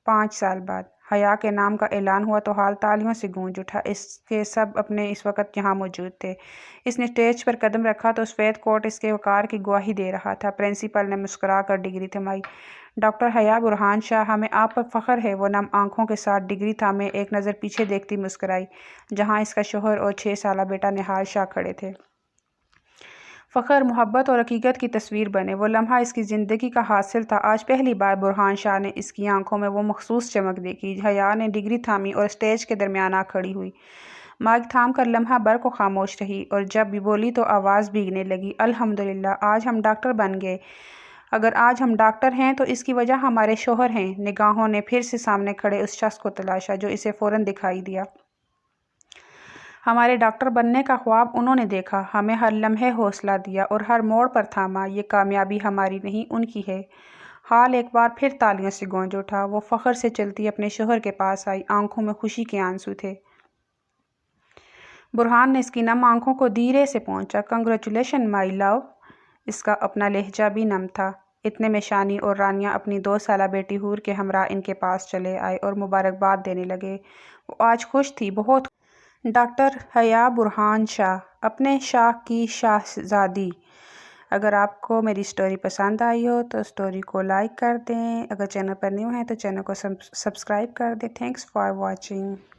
5 سال بعد حیا کے نام کا اعلان ہوا تو ہال تالیوں سے گونج اٹھا۔ اس کے سب اپنے اس وقت یہاں موجود تھے۔ اس نے اسٹیج پر قدم رکھا تو سفید کوٹ اس کے وقار کی گواہی دے رہا تھا۔ پرنسپل نے مسکرا کر ڈگری تھمائی۔ ڈاکٹر حیا برہان شاہ، ہمیں آپ پر فخر ہے۔ وہ نم آنکھوں کے ساتھ ڈگری تھامے ایک نظر پیچھے دیکھتی مسکرائی، جہاں اس کا شوہر اور 6 سالہ بیٹا نہال شاہ کھڑے تھے۔ فخر، محبت اور حقیقت کی تصویر بنے۔ وہ لمحہ اس کی زندگی کا حاصل تھا۔ آج پہلی بار برہان شاہ نے اس کی آنکھوں میں وہ مخصوص چمک دیکھی۔ حیا نے ڈگری تھامی اور اسٹیج کے درمیان آ کھڑی ہوئی، مائک تھام کر لمحہ بھر کو خاموش رہی، اور جب بھی بولی تو آواز بھیگنے لگی، الحمدللہ، آج ہم ڈاکٹر بن گئے۔ اگر آج ہم ڈاکٹر ہیں تو اس کی وجہ ہمارے شوہر ہیں۔ نگاہوں نے پھر سے سامنے کھڑے اس شخص کو تلاشا جو اسے فوراً دکھائی دیا۔ ہمارے ڈاکٹر بننے کا خواب انہوں نے دیکھا، ہمیں ہر لمحے حوصلہ دیا اور ہر موڑ پر تھاما۔ یہ کامیابی ہماری نہیں، ان کی ہے۔ ہال ایک بار پھر تالیوں سے گونج اٹھا۔ وہ فخر سے چلتی اپنے شوہر کے پاس آئی، آنکھوں میں خوشی کے آنسو تھے۔ برہان نے اس کی نم آنکھوں کو دھیرے سے پہنچا۔ کنگریچولیشن مائی لو۔ اس کا اپنا لہجہ بھی نم تھا۔ اتنے میں شانی اور رانیہ اپنی 2 سالہ بیٹی حور کے ہمراہ ان کے پاس چلے آئے اور مبارکباد دینے لگے۔ وہ آج خوش تھی، بہت خوش۔ ڈاکٹر حیا برہان شاہ، اپنے شاہ کی شاہزادی۔ اگر آپ کو میری سٹوری پسند آئی ہو تو سٹوری کو لائک کر دیں۔ اگر چینل پر نیو ہیں تو چینل کو سبسکرائب کر دیں۔ Thanks for watching.